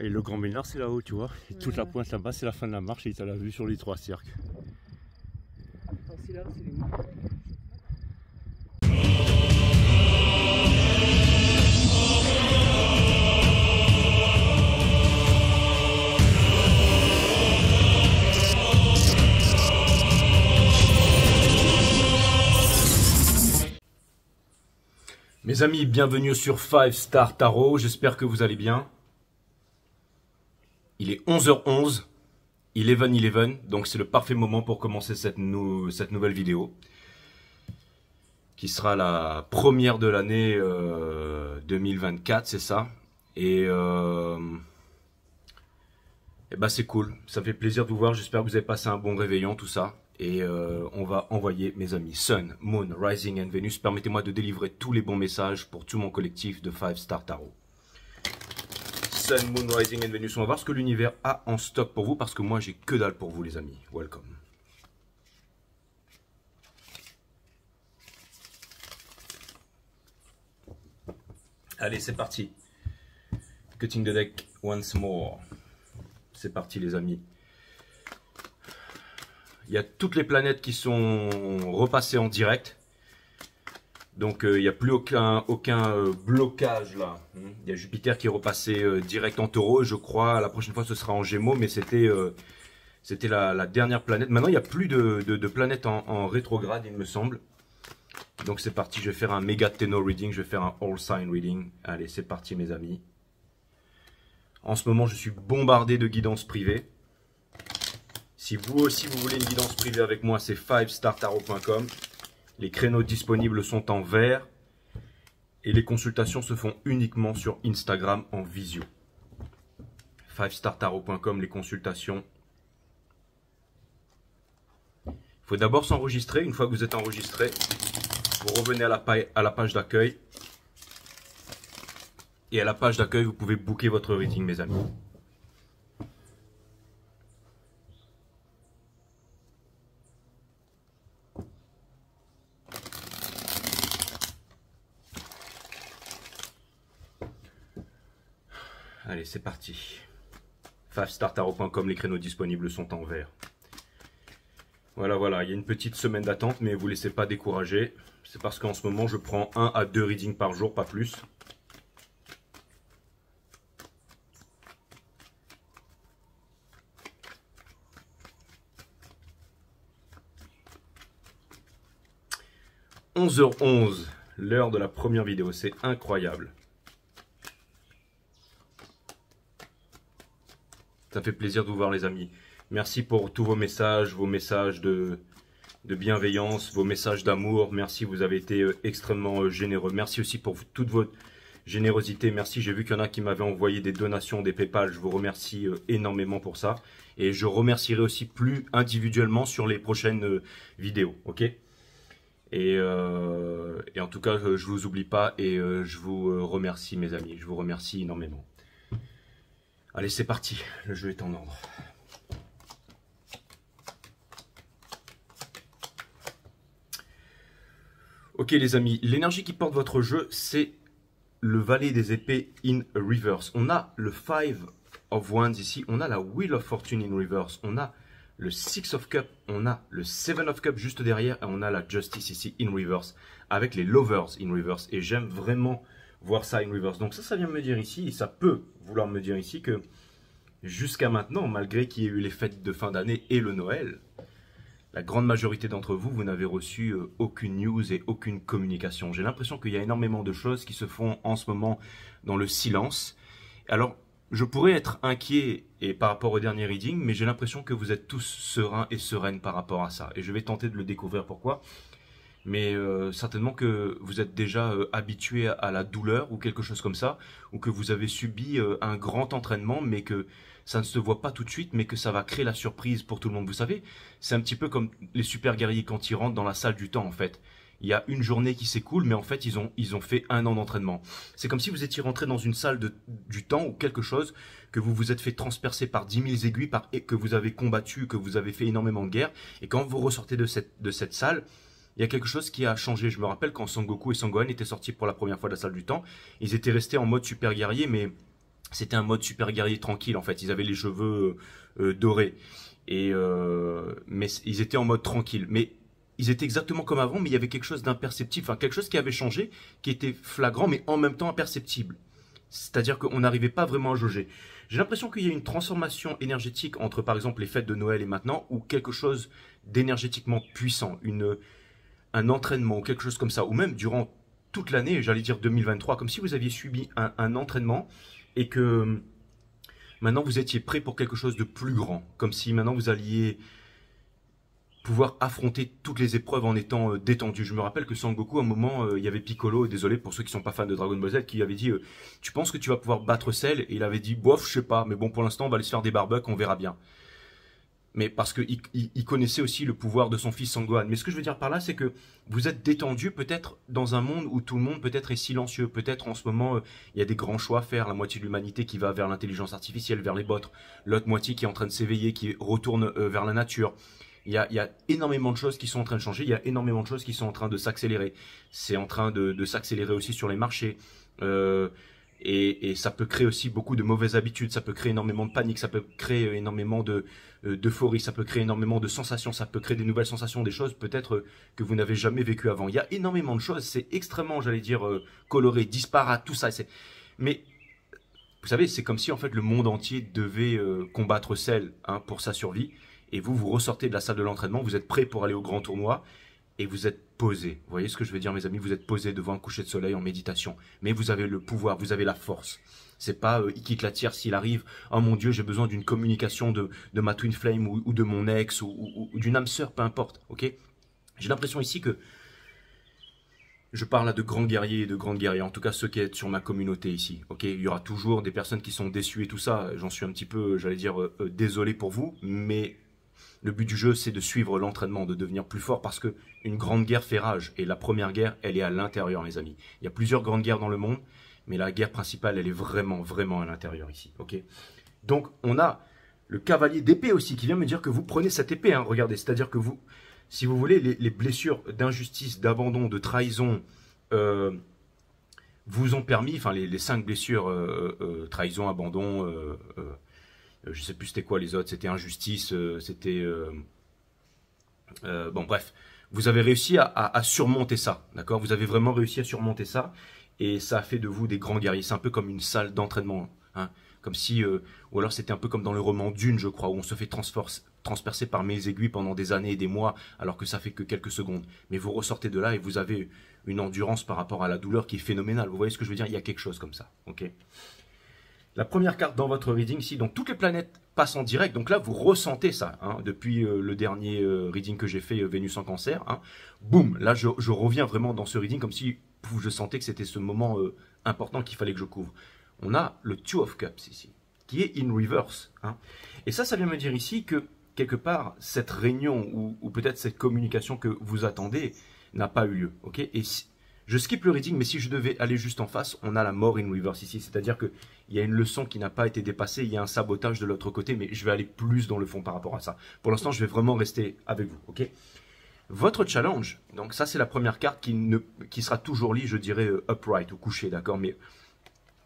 Et le Grand Ménard, c'est là-haut, tu vois. Et toute la pointe là-bas, c'est la fin de la marche et tu as la vue sur les 3 cercles. C'est là, c'est les... Mes amis, bienvenue sur 5 Star Tarot, j'espère que vous allez bien. Il est 11h11, 11h11, donc c'est le parfait moment pour commencer cette nouvelle vidéo. Qui sera la première de l'année 2024, c'est ça. Et bah c'est cool, ça fait plaisir de vous voir, j'espère que vous avez passé un bon réveillon, tout ça. Et on va envoyer, mes amis, Sun, Moon, Rising and Venus. Permettez-moi de délivrer tous les bons messages pour tout mon collectif de 5 Star Tarot. Sun, Moon, Rising and Venus. On va voir ce que l'univers a en stock pour vous, parce que moi, j'ai que dalle pour vous, les amis. Welcome. Allez, c'est parti. Cutting the deck once more. C'est parti, les amis. Il y a toutes les planètes qui sont repassées en direct. Donc il n'y a plus aucun blocage là. Il y a Jupiter qui est repassé direct en Taureau. Je crois la prochaine fois ce sera en Gémeaux. Mais c'était la dernière planète. Maintenant il n'y a plus de planètes en rétrograde, il me semble. Donc c'est parti, je vais faire un méga tenor reading. Je vais faire un all sign reading. Allez, c'est parti mes amis. En ce moment je suis bombardé de guidances privées. Si vous aussi vous voulez une guidance privée avec moi, c'est 5startarot.com. Les créneaux disponibles sont en vert. Et les consultations se font uniquement sur Instagram en visio. 5startarot.com, les consultations. Il faut d'abord s'enregistrer. Une fois que vous êtes enregistré, vous revenez à la page d'accueil. Et à la page d'accueil, vous pouvez booker votre reading, mes amis. Allez, c'est parti. 5startarot.com, les créneaux disponibles sont en vert. Voilà, il y a une petite semaine d'attente, mais vous ne laissez pas décourager. C'est parce qu'en ce moment, je prends 1 à 2 readings par jour, pas plus. « 11h11 », l'heure de la première vidéo, c'est incroyable. Ça fait plaisir de vous voir les amis. Merci pour tous vos messages de bienveillance, vos messages d'amour. Merci, vous avez été extrêmement généreux. Merci aussi pour toute votre générosité. Merci, j'ai vu qu'il y en a qui m'avaient envoyé des donations, des PayPal. Je vous remercie énormément pour ça. Et je remercierai aussi plus individuellement sur les prochaines vidéos. Ok ? Et en tout cas, je ne vous oublie pas et je vous remercie mes amis. Je vous remercie énormément. Allez, c'est parti, le jeu est en ordre. Ok les amis, l'énergie qui porte votre jeu, c'est le valet des épées in reverse. On a le 5 of Wands ici, on a la Wheel of Fortune in reverse, on a le 6 of Cups, on a le 7 of Cups juste derrière, et on a la Justice ici in reverse, avec les Lovers in reverse. Et j'aime vraiment voir ça in reverse. Donc ça vient me dire ici, et ça peut vouloir me dire ici que jusqu'à maintenant, malgré qu'il y ait eu les fêtes de fin d'année et le Noël, la grande majorité d'entre vous, vous n'avez reçu aucune news et aucune communication. J'ai l'impression qu'il y a énormément de choses qui se font en ce moment dans le silence. Alors, je pourrais être inquiet par rapport au dernier reading, mais j'ai l'impression que vous êtes tous sereins et sereines par rapport à ça. Et je vais tenter de le découvrir pourquoi. Mais certainement que vous êtes déjà habitué à la douleur ou quelque chose comme ça, ou que vous avez subi un grand entraînement, mais que ça ne se voit pas tout de suite, mais que ça va créer la surprise pour tout le monde. Vous savez, c'est un petit peu comme les super guerriers quand ils rentrent dans la salle du temps en fait. Il y a une journée qui s'écoule, mais en fait ils ont fait 1 an d'entraînement. C'est comme si vous étiez rentré dans une salle du temps ou quelque chose, que vous vous êtes fait transpercer par 10 000 aiguilles, et que vous avez combattu, que vous avez fait énormément de guerre, et quand vous ressortez de cette salle, il y a quelque chose qui a changé. Je me rappelle quand Son Goku et Son Gohan étaient sortis pour la première fois de la salle du temps, ils étaient restés en mode super guerrier, mais c'était un mode super guerrier tranquille en fait. Ils avaient les cheveux dorés. Mais ils étaient en mode tranquille. Mais ils étaient exactement comme avant, mais il y avait quelque chose d'imperceptible, enfin quelque chose qui avait changé, qui était flagrant, mais en même temps imperceptible. C'est-à-dire qu'on n'arrivait pas vraiment à jauger. J'ai l'impression qu'il y a une transformation énergétique entre, par exemple, les fêtes de Noël et maintenant, ou quelque chose d'énergétiquement puissant, un entraînement, ou quelque chose comme ça, ou même durant toute l'année, j'allais dire 2023, comme si vous aviez subi un entraînement, et que maintenant vous étiez prêt pour quelque chose de plus grand, comme si maintenant vous alliez pouvoir affronter toutes les épreuves en étant détendu. Je me rappelle que Sangoku, à un moment, il y avait Piccolo, désolé pour ceux qui sont pas fans de Dragon Ball Z, qui avait dit tu penses que tu vas pouvoir battre Cell? Et il avait dit bof, je sais pas, mais bon, pour l'instant, on va aller se faire des barbecues, on verra bien. Mais parce qu'il connaissait aussi le pouvoir de son fils Sangohan. Mais ce que je veux dire par là, c'est que vous êtes détendu peut-être dans un monde où tout le monde peut-être est silencieux. Peut-être en ce moment, il y a des grands choix à faire. La moitié de l'humanité qui va vers l'intelligence artificielle, vers les bots. L'autre moitié qui est en train de s'éveiller, qui retourne vers la nature. Il y a énormément de choses qui sont en train de changer. Il y a énormément de choses qui sont en train de s'accélérer. C'est en train de s'accélérer aussi sur les marchés. Et ça peut créer aussi beaucoup de mauvaises habitudes, ça peut créer énormément de panique, ça peut créer énormément d'euphorie, ça peut créer énormément de sensations, ça peut créer des nouvelles sensations, des choses peut-être que vous n'avez jamais vécues avant. Il y a énormément de choses, c'est extrêmement, j'allais dire, coloré, disparate, tout ça. Mais vous savez, c'est comme si en fait le monde entier devait combattre Cell pour sa survie. Et vous ressortez de la salle de l'entraînement, vous êtes prêt pour aller au grand tournoi. Et vous êtes posé. Vous voyez ce que je veux dire, mes amis? Vous êtes posé devant un coucher de soleil en méditation. Mais vous avez le pouvoir, vous avez la force. C'est pas il quitte la tierre s'il arrive. Oh mon Dieu, j'ai besoin d'une communication de ma twin flame ou de mon ex ou d'une âme sœur, peu importe. Ok? J'ai l'impression ici que je parle là de grands guerriers et de grandes guerrières. En tout cas, ceux qui sont sur ma communauté ici. Ok? Il y aura toujours des personnes qui sont déçues et tout ça. J'en suis un petit peu, j'allais dire, désolé pour vous, mais le but du jeu, c'est de suivre l'entraînement, de devenir plus fort, parce que une grande guerre fait rage. Et la première guerre, elle est à l'intérieur, mes amis. Il y a plusieurs grandes guerres dans le monde, mais la guerre principale, elle est vraiment, vraiment à l'intérieur ici. Ok? Donc, on a le cavalier d'épée aussi, qui vient me dire que vous prenez cette épée. Regardez, c'est-à-dire que vous, si vous voulez, les blessures d'injustice, d'abandon, de trahison, vous ont permis, enfin, les 5 blessures, trahison, abandon, je sais plus c'était quoi les autres, c'était injustice, c'était... bon bref, vous avez réussi à surmonter ça, d'accord? Vous avez vraiment réussi à surmonter ça, et ça a fait de vous des grands guerriers. C'est un peu comme une salle d'entraînement, comme si... ou alors c'était un peu comme dans le roman Dune, je crois, où on se fait transpercer par mes aiguilles pendant des années et des mois, alors que ça fait que quelques secondes. Mais vous ressortez de là et vous avez une endurance par rapport à la douleur qui est phénoménale. Vous voyez ce que je veux dire? Il y a quelque chose comme ça, ok? La première carte dans votre reading ici, donc toutes les planètes passent en direct, donc là vous ressentez ça, depuis le dernier reading que j'ai fait, Vénus en Cancer, boum, là je reviens vraiment dans ce reading comme si je sentais que c'était ce moment important qu'il fallait que je couvre. On a le Two of Cups ici, qui est in reverse, et ça vient me dire ici que quelque part cette réunion ou peut-être cette communication que vous attendez n'a pas eu lieu, ok? Et je skip le reading, mais si je devais aller juste en face, on a la mort in reverse ici. C'est-à-dire qu'il y a une leçon qui n'a pas été dépassée, il y a un sabotage de l'autre côté, mais je vais aller plus dans le fond par rapport à ça. Pour l'instant, je vais vraiment rester avec vous, ok? Votre challenge, donc ça c'est la première carte qui sera toujours liée, je dirais, upright ou couchée, d'accord? Mais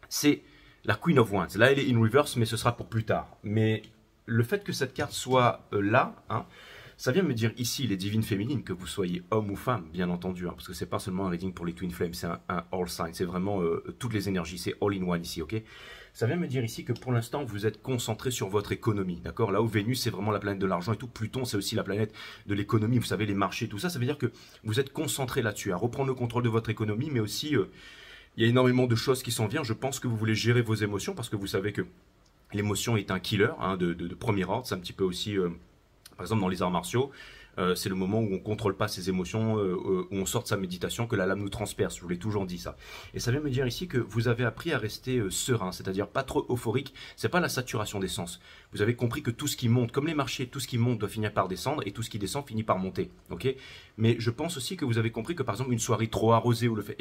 c'est la Queen of Wands. Là, elle est in reverse, mais ce sera pour plus tard. Mais le fait que cette carte soit là, ça vient me dire ici, les divines féminines, que vous soyez homme ou femme, bien entendu, parce que c'est pas seulement un reading pour les Twin Flames, c'est un all sign, c'est vraiment toutes les énergies, c'est all in one ici, ok? Ça vient me dire ici que pour l'instant, vous êtes concentré sur votre économie, d'accord? Là où Vénus, c'est vraiment la planète de l'argent et tout, Pluton, c'est aussi la planète de l'économie, vous savez, les marchés, tout ça, ça veut dire que vous êtes concentré là-dessus, à reprendre le contrôle de votre économie, mais aussi, il y a énormément de choses qui s'en viennent. Je pense que vous voulez gérer vos émotions, parce que vous savez que l'émotion est un killer, de premier ordre, c'est un petit peu aussi... par exemple, dans les arts martiaux, c'est le moment où on ne contrôle pas ses émotions, où on sort de sa méditation, que la lame nous transperce. Je vous l'ai toujours dit ça. Et ça vient me dire ici que vous avez appris à rester serein, c'est-à-dire pas trop euphorique. C'est pas la saturation des sens. Vous avez compris que tout ce qui monte, comme les marchés, tout ce qui monte doit finir par descendre, et tout ce qui descend finit par monter. Ok? Mais je pense aussi que vous avez compris que par exemple une soirée trop arrosée ou le fait,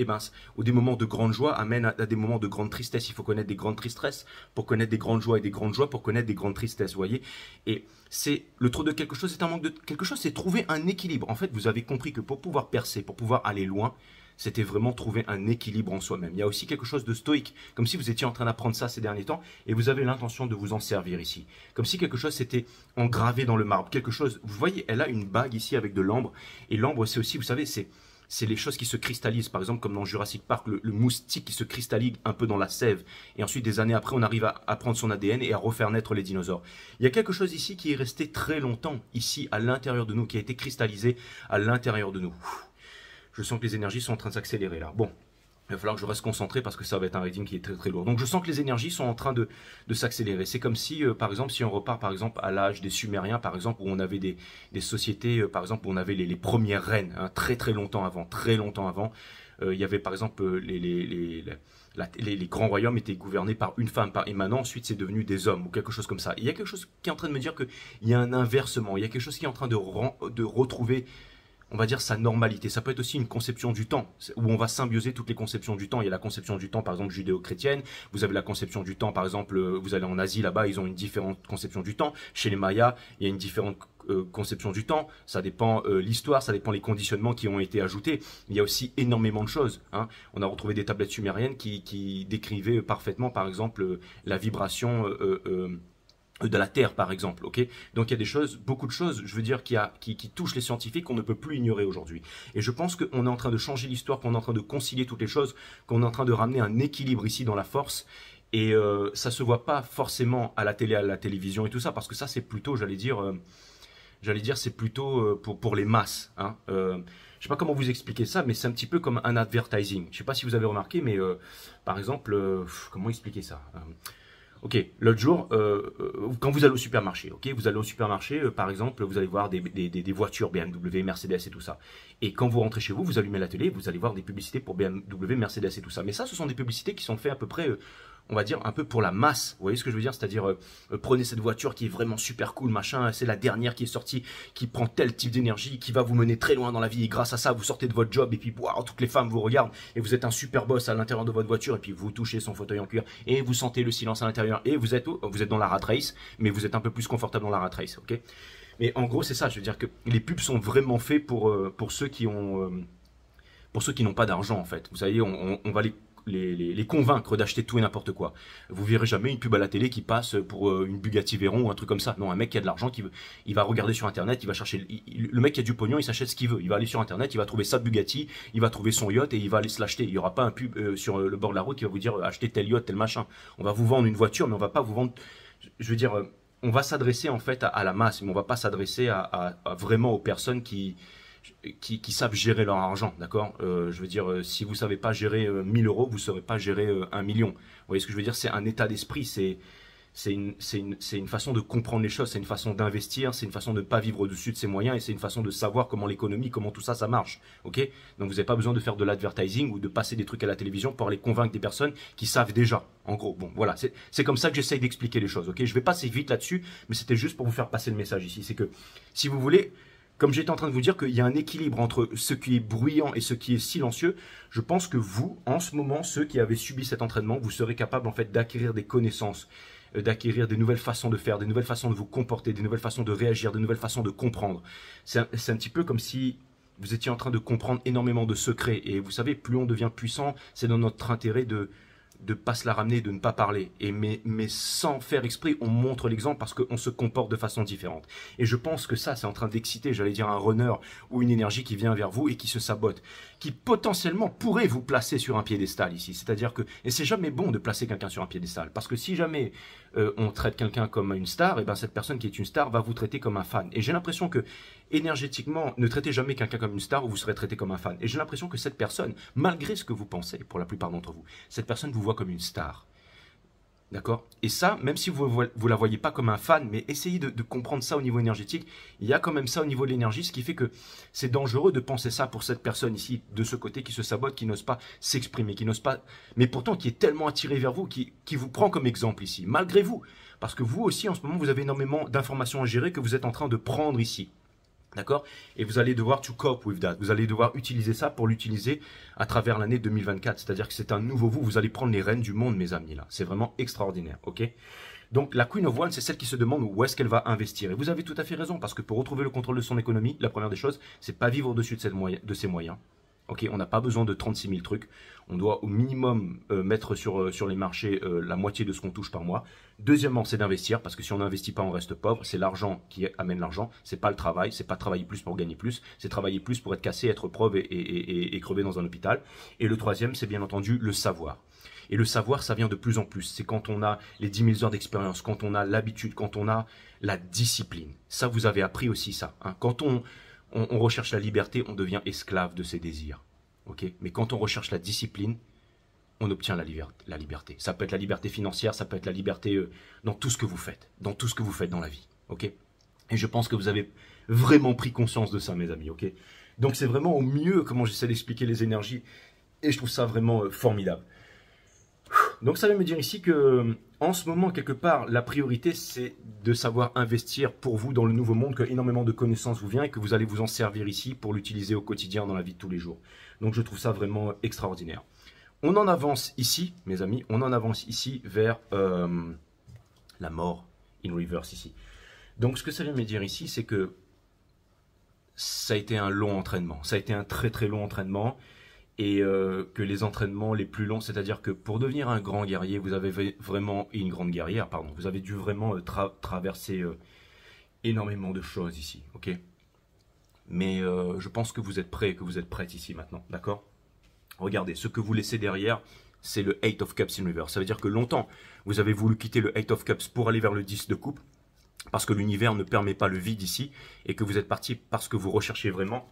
ou des moments de grande joie amènent à des moments de grande tristesse. Il faut connaître des grandes tristesses pour connaître des grandes joies, et des grandes joies pour connaître des grandes tristesses. Vous voyez? Et c'est le trop de quelque chose, c'est un manque de quelque chose, c'est trouver un équilibre. En fait, vous avez compris que pour pouvoir percer, pour pouvoir aller loin, C'était vraiment trouver un équilibre en soi-même. Il y a aussi quelque chose de stoïque, comme si vous étiez en train d'apprendre ça ces derniers temps et vous avez l'intention de vous en servir ici. Comme si quelque chose s'était engravé dans le marbre. Quelque chose, vous voyez, elle a une bague ici avec de l'ambre. Et l'ambre, c'est aussi, vous savez, c'est les choses qui se cristallisent. Par exemple, comme dans Jurassic Park, le moustique qui se cristallise un peu dans la sève. Et ensuite, des années après, on arrive à prendre son ADN et à refaire naître les dinosaures. Il y a quelque chose ici qui est resté très longtemps, ici, à l'intérieur de nous, qui a été cristallisé à l'intérieur de nous. Je sens que les énergies sont en train de s'accélérer là. Bon, il va falloir que je reste concentré parce que ça va être un reading qui est très très lourd. Donc je sens que les énergies sont en train de s'accélérer. C'est comme si, par exemple, si on repart par exemple à l'âge des Sumériens, par exemple, où on avait des sociétés, par exemple, où on avait les premières reines, hein, très très longtemps avant, il y avait par exemple les grands royaumes étaient gouvernés par une femme, et maintenant ensuite c'est devenu des hommes ou quelque chose comme ça. Il y a quelque chose qui est en train de me dire qu'il y a un inversement, il y a quelque chose qui est en train de retrouver, on va dire, sa normalité. Ça peut être aussi une conception du temps, où on va symbioser toutes les conceptions du temps. Il y a la conception du temps, par exemple, judéo-chrétienne. Vous avez la conception du temps, par exemple, vous allez en Asie, là-bas, ils ont une différente conception du temps. Chez les Mayas, il y a une différente conception du temps. Ça dépend l'histoire, ça dépend les conditionnements qui ont été ajoutés. Il y a aussi énormément de choses, hein. On a retrouvé des tablettes sumériennes qui décrivaient parfaitement, par exemple, la vibration de la Terre, par exemple, ok. Donc il y a des choses, beaucoup de choses, je veux dire, qui touchent les scientifiques qu'on ne peut plus ignorer aujourd'hui. Et je pense qu'on est en train de changer l'histoire, qu'on est en train de concilier toutes les choses, qu'on est en train de ramener un équilibre ici dans la force. Et ça se voit pas forcément à la télé, à la télévision et tout ça, parce que ça c'est plutôt, j'allais dire, c'est plutôt pour les masses, hein. Je sais pas comment vous expliquer ça, mais c'est un petit peu comme un advertising. Je sais pas si vous avez remarqué, mais par exemple, comment expliquer ça? Ok, l'autre jour, quand vous allez au supermarché, ok, vous allez au supermarché, par exemple, vous allez voir des voitures BMW, Mercedes et tout ça. Et quand vous rentrez chez vous, vous allumez la télé, vous allez voir des publicités pour BMW, Mercedes et tout ça. Mais ça, ce sont des publicités qui sont faites à peu près, on va dire, un peu pour la masse. Vous voyez ce que je veux dire? C'est-à-dire, prenez cette voiture qui est vraiment super cool, machin, c'est la dernière qui est sortie, qui prend tel type d'énergie, qui va vous mener très loin dans la vie. Et grâce à ça, vous sortez de votre job et puis, wow, toutes les femmes vous regardent et vous êtes un super boss à l'intérieur de votre voiture et puis vous touchez son fauteuil en cuir et vous sentez le silence à l'intérieur et vous êtes dans la rat race, mais vous êtes un peu plus confortable dans la rat race, ok? Mais en gros, c'est ça, je veux dire que les pubs sont vraiment faits pour ceux qui n'ont pas d'argent, en fait. Vous savez, on va les convaincre d'acheter tout et n'importe quoi. Vous verrez jamais une pub à la télé qui passe pour une Bugatti Veyron ou un truc comme ça. Non, un mec qui a de l'argent, il va regarder sur internet, il va chercher, le mec qui a du pognon, il s'achète ce qu'il veut. Il va aller sur internet, il va trouver sa Bugatti, il va trouver son yacht et il va aller se l'acheter. Il n'y aura pas un pub sur le bord de la route qui va vous dire achetez tel yacht, tel machin. On va vous vendre une voiture, mais on va pas vous vendre, je veux dire, on va s'adresser en fait à la masse, mais on va pas s'adresser à vraiment aux personnes qui savent gérer leur argent, d'accord. Je veux dire, si vous savez pas gérer 1000 euros, vous saurez pas gérer 1 million. Vous voyez ce que je veux dire? C'est un état d'esprit, c'est une façon de comprendre les choses, c'est une façon d'investir, c'est une façon de ne pas vivre au-dessus de ses moyens et c'est une façon de savoir comment l'économie, comment tout ça, ça marche, ok. Donc vous n'avez pas besoin de faire de l'advertising ou de passer des trucs à la télévision pour aller convaincre des personnes qui savent déjà, en gros. Bon, voilà, c'est comme ça que j'essaye d'expliquer les choses, ok. Je vais passer vite là-dessus, mais c'était juste pour vous faire passer le message ici. C'est que, si vous voulez, comme j'étais en train de vous dire qu'il y a un équilibre entre ce qui est bruyant et ce qui est silencieux, je pense que vous, en ce moment, ceux qui avez subi cet entraînement, vous serez capable en fait d'acquérir des connaissances, d'acquérir des nouvelles façons de faire, des nouvelles façons de vous comporter, des nouvelles façons de réagir, des nouvelles façons de comprendre. C'est un petit peu comme si vous étiez en train de comprendre énormément de secrets. Et vous savez, plus on devient puissant, c'est dans notre intérêt de pas se la ramener, de ne pas parler. Mais sans faire exprès, on montre l'exemple parce qu'on se comporte de façon différente. Et je pense que ça, c'est en train d'exciter, j'allais dire, un runner ou une énergie qui vient vers vous et qui se sabote, qui potentiellement pourrait vous placer sur un piédestal ici. C'est-à-dire que, et c'est jamais bon de placer quelqu'un sur un piédestal, parce que si jamais on traite quelqu'un comme une star, et ben cette personne qui est une star va vous traiter comme un fan. Et j'ai l'impression que, énergétiquement, ne traitez jamais quelqu'un comme une star ou vous serez traité comme un fan. Et j'ai l'impression que cette personne, malgré ce que vous pensez, pour la plupart d'entre vous, cette personne vous voit comme une star. D'accord? Et ça, même si vous ne la voyez pas comme un fan, mais essayez de comprendre ça au niveau énergétique, il y a quand même ça au niveau de l'énergie, ce qui fait que c'est dangereux de penser ça pour cette personne ici, de ce côté, qui se sabote, qui n'ose pas s'exprimer, qui n'ose pas, mais pourtant qui est tellement attiré vers vous, qui vous prend comme exemple ici, malgré vous. Parce que vous aussi, en ce moment, vous avez énormément d'informations à gérer que vous êtes en train de prendre ici. D'accord? Et vous allez devoir to cope with that. Vous allez devoir utiliser ça pour l'utiliser à travers l'année 2024. C'est-à-dire que c'est un nouveau vous. Vous allez prendre les rênes du monde, mes amis, là. C'est vraiment extraordinaire, ok? Donc, la Queen of Wands, c'est celle qui se demande où est-ce qu'elle va investir. Et vous avez tout à fait raison, parce que pour retrouver le contrôle de son économie, la première des choses, c'est pas vivre au-dessus de ses moyens. Ok, on n'a pas besoin de 36 000 trucs. On doit au minimum mettre sur les marchés la moitié de ce qu'on touche par mois. Deuxièmement, c'est d'investir, parce que si on n'investit pas, on reste pauvre. C'est l'argent qui amène l'argent. C'est pas le travail. C'est pas travailler plus pour gagner plus. C'est travailler plus pour être cassé, être pauvre et crever dans un hôpital. Et le troisième, c'est bien entendu le savoir. Et le savoir, ça vient de plus en plus. C'est quand on a les 10 000 heures d'expérience, quand on a l'habitude, quand on a la discipline. Ça, vous avez appris aussi ça. Hein. Quand on recherche la liberté, on devient esclave de ses désirs. Okay, mais quand on recherche la discipline, on obtient la liberté. Ça peut être la liberté financière, ça peut être la liberté dans tout ce que vous faites. Dans tout ce que vous faites dans la vie. Okay, et je pense que vous avez vraiment pris conscience de ça, mes amis. Okay, donc c'est vraiment au mieux comment j'essaie d'expliquer les énergies. Et je trouve ça vraiment formidable. Donc ça veut me dire ici que en ce moment, quelque part, la priorité, c'est de savoir investir pour vous dans le nouveau monde, que énormément de connaissances vous viennent et que vous allez vous en servir ici pour l'utiliser au quotidien dans la vie de tous les jours. Donc je trouve ça vraiment extraordinaire. On en avance ici, mes amis, on en avance ici vers la mort in reverse ici. Donc ce que ça vient me dire ici, c'est que ça a été un long entraînement. Ça a été un très très long entraînement. Et que les entraînements les plus longs, c'est-à-dire que pour devenir un grand guerrier, vous avez vraiment, une grande guerrière, pardon, vous avez dû vraiment traverser énormément de choses ici, ok? Mais je pense que vous êtes prêts, que vous êtes prêtes ici maintenant, d'accord? Regardez, ce que vous laissez derrière, c'est le 8 of Cups in reverse. Ça veut dire que longtemps, vous avez voulu quitter le 8 of Cups pour aller vers le 10 de coupe, parce que l'univers ne permet pas le vide ici, et que vous êtes parti parce que vous recherchez vraiment.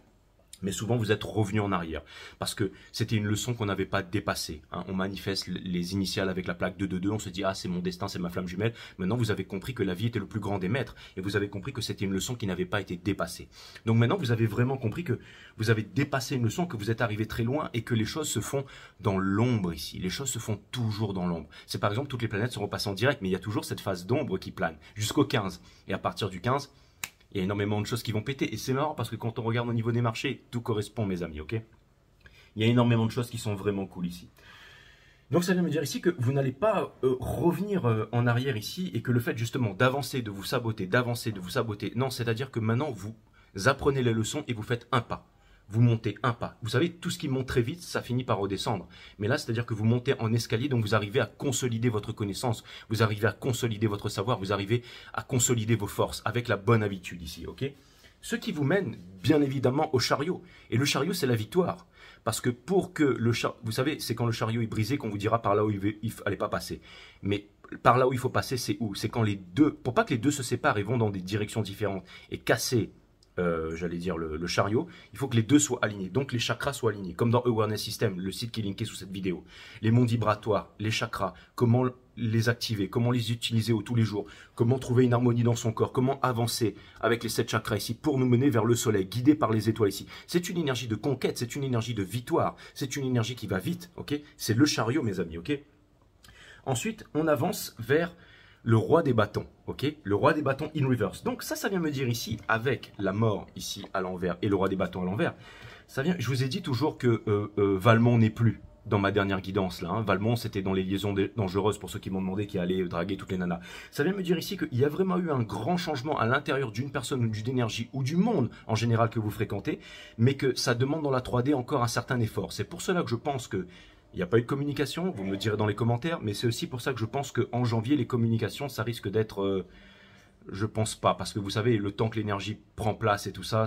Mais souvent, vous êtes revenu en arrière. Parce que c'était une leçon qu'on n'avait pas dépassée. Hein. On manifeste les initiales avec la plaque 222. On se dit, ah, c'est mon destin, c'est ma flamme jumelle. Maintenant, vous avez compris que la vie était le plus grand des maîtres. Et vous avez compris que c'était une leçon qui n'avait pas été dépassée. Donc maintenant, vous avez vraiment compris que vous avez dépassé une leçon, que vous êtes arrivé très loin et que les choses se font dans l'ombre ici. Les choses se font toujours dans l'ombre. C'est par exemple, toutes les planètes sont repassées en direct, mais il y a toujours cette phase d'ombre qui plane jusqu'au 15. Et à partir du 15, il y a énormément de choses qui vont péter. Et c'est marrant parce que quand on regarde au niveau des marchés, tout correspond, mes amis, ok? Il y a énormément de choses qui sont vraiment cool ici. Donc ça vient me dire ici que vous n'allez pas revenir en arrière ici et que le fait justement d'avancer, de vous saboter, non, c'est-à-dire que maintenant vous apprenez les leçons et vous faites un pas. Vous montez un pas. Vous savez, tout ce qui monte très vite, ça finit par redescendre. Mais là, c'est-à-dire que vous montez en escalier, donc vous arrivez à consolider votre connaissance, vous arrivez à consolider votre savoir, vous arrivez à consolider vos forces avec la bonne habitude ici, ok? Ce qui vous mène, bien évidemment, au chariot. Et le chariot, c'est la victoire. Parce que pour que le chariot... Vous savez, c'est quand le chariot est brisé qu'on vous dira par là où il ne fallait pas passer. Mais par là où il faut passer, c'est où? C'est quand les deux... Pour pas que les deux se séparent et vont dans des directions différentes et casser... j'allais dire le chariot, il faut que les deux soient alignés, donc les chakras soient alignés, comme dans Awareness System, le site qui est linké sous cette vidéo. Les mondes vibratoires, les chakras, comment les activer, comment les utiliser tous les jours, comment trouver une harmonie dans son corps, comment avancer avec les 7 chakras ici pour nous mener vers le soleil, guidé par les étoiles ici. C'est une énergie de conquête, c'est une énergie de victoire, c'est une énergie qui va vite, ok? C'est le chariot, mes amis, ok? Ensuite, on avance vers le roi des bâtons, ok? Le roi des bâtons in reverse. Donc ça vient me dire ici, avec la mort ici à l'envers et le roi des bâtons à l'envers, ça vient, je vous ai dit toujours que Valmont n'est plus dans ma dernière guidance là. Hein. Valmont, c'était dans les liaisons dangereuses pour ceux qui m'ont demandé qui allaient draguer toutes les nanas. Ça vient me dire ici qu'il y a vraiment eu un grand changement à l'intérieur d'une personne ou d'une énergie ou du monde en général que vous fréquentez, mais que ça demande dans la 3D encore un certain effort. C'est pour cela que je pense que il n'y a pas eu de communication, vous me le direz dans les commentaires, mais c'est aussi pour ça que je pense qu'en janvier, les communications, ça risque d'être... je pense pas, parce que vous savez, le temps que l'énergie prend place et tout ça,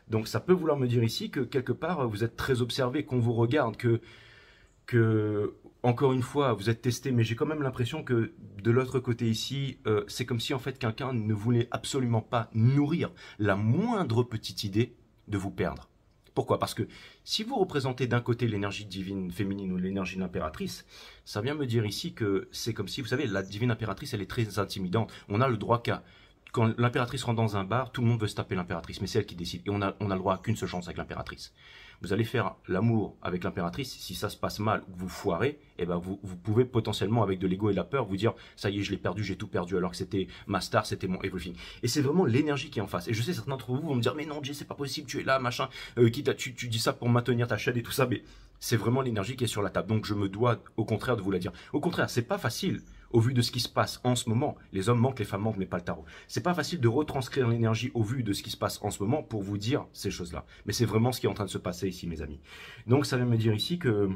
donc ça peut vouloir me dire ici que quelque part, vous êtes très observé, qu'on vous regarde, que encore une fois, vous êtes testé, mais j'ai quand même l'impression que de l'autre côté ici, c'est comme si en fait quelqu'un ne voulait absolument pas nourrir la moindre petite idée de vous perdre. Pourquoi? Parce que si vous représentez d'un côté l'énergie divine féminine ou l'énergie de l'impératrice, ça vient me dire ici que c'est comme si, vous savez, la divine impératrice, elle est très intimidante. On a le droit qu'à... Quand l'impératrice rentre dans un bar, tout le monde veut se taper l'impératrice, mais c'est elle qui décide. Et on a le droit à qu'une seule chance avec l'impératrice. Vous allez faire l'amour avec l'impératrice, si ça se passe mal ou que vous foirez, eh ben vous pouvez potentiellement, avec de l'ego et de la peur, vous dire « ça y est, je l'ai perdu, j'ai tout perdu », alors que c'était ma star, c'était mon everything. Et c'est vraiment l'énergie qui est en face. Et je sais, certains d'entre vous vont me dire « mais non, Jay, c'est pas possible, tu es là, machin, tu dis ça pour maintenir ta chaîne et tout ça », mais c'est vraiment l'énergie qui est sur la table. Donc je me dois, au contraire, de vous la dire. Au contraire, c'est pas facile. au vu de ce qui se passe en ce moment. Les hommes mentent, les femmes mentent, mais pas le tarot. C'est pas facile de retranscrire l'énergie au vu de ce qui se passe en ce moment pour vous dire ces choses-là. Mais c'est vraiment ce qui est en train de se passer ici, mes amis. Donc ça vient me dire ici que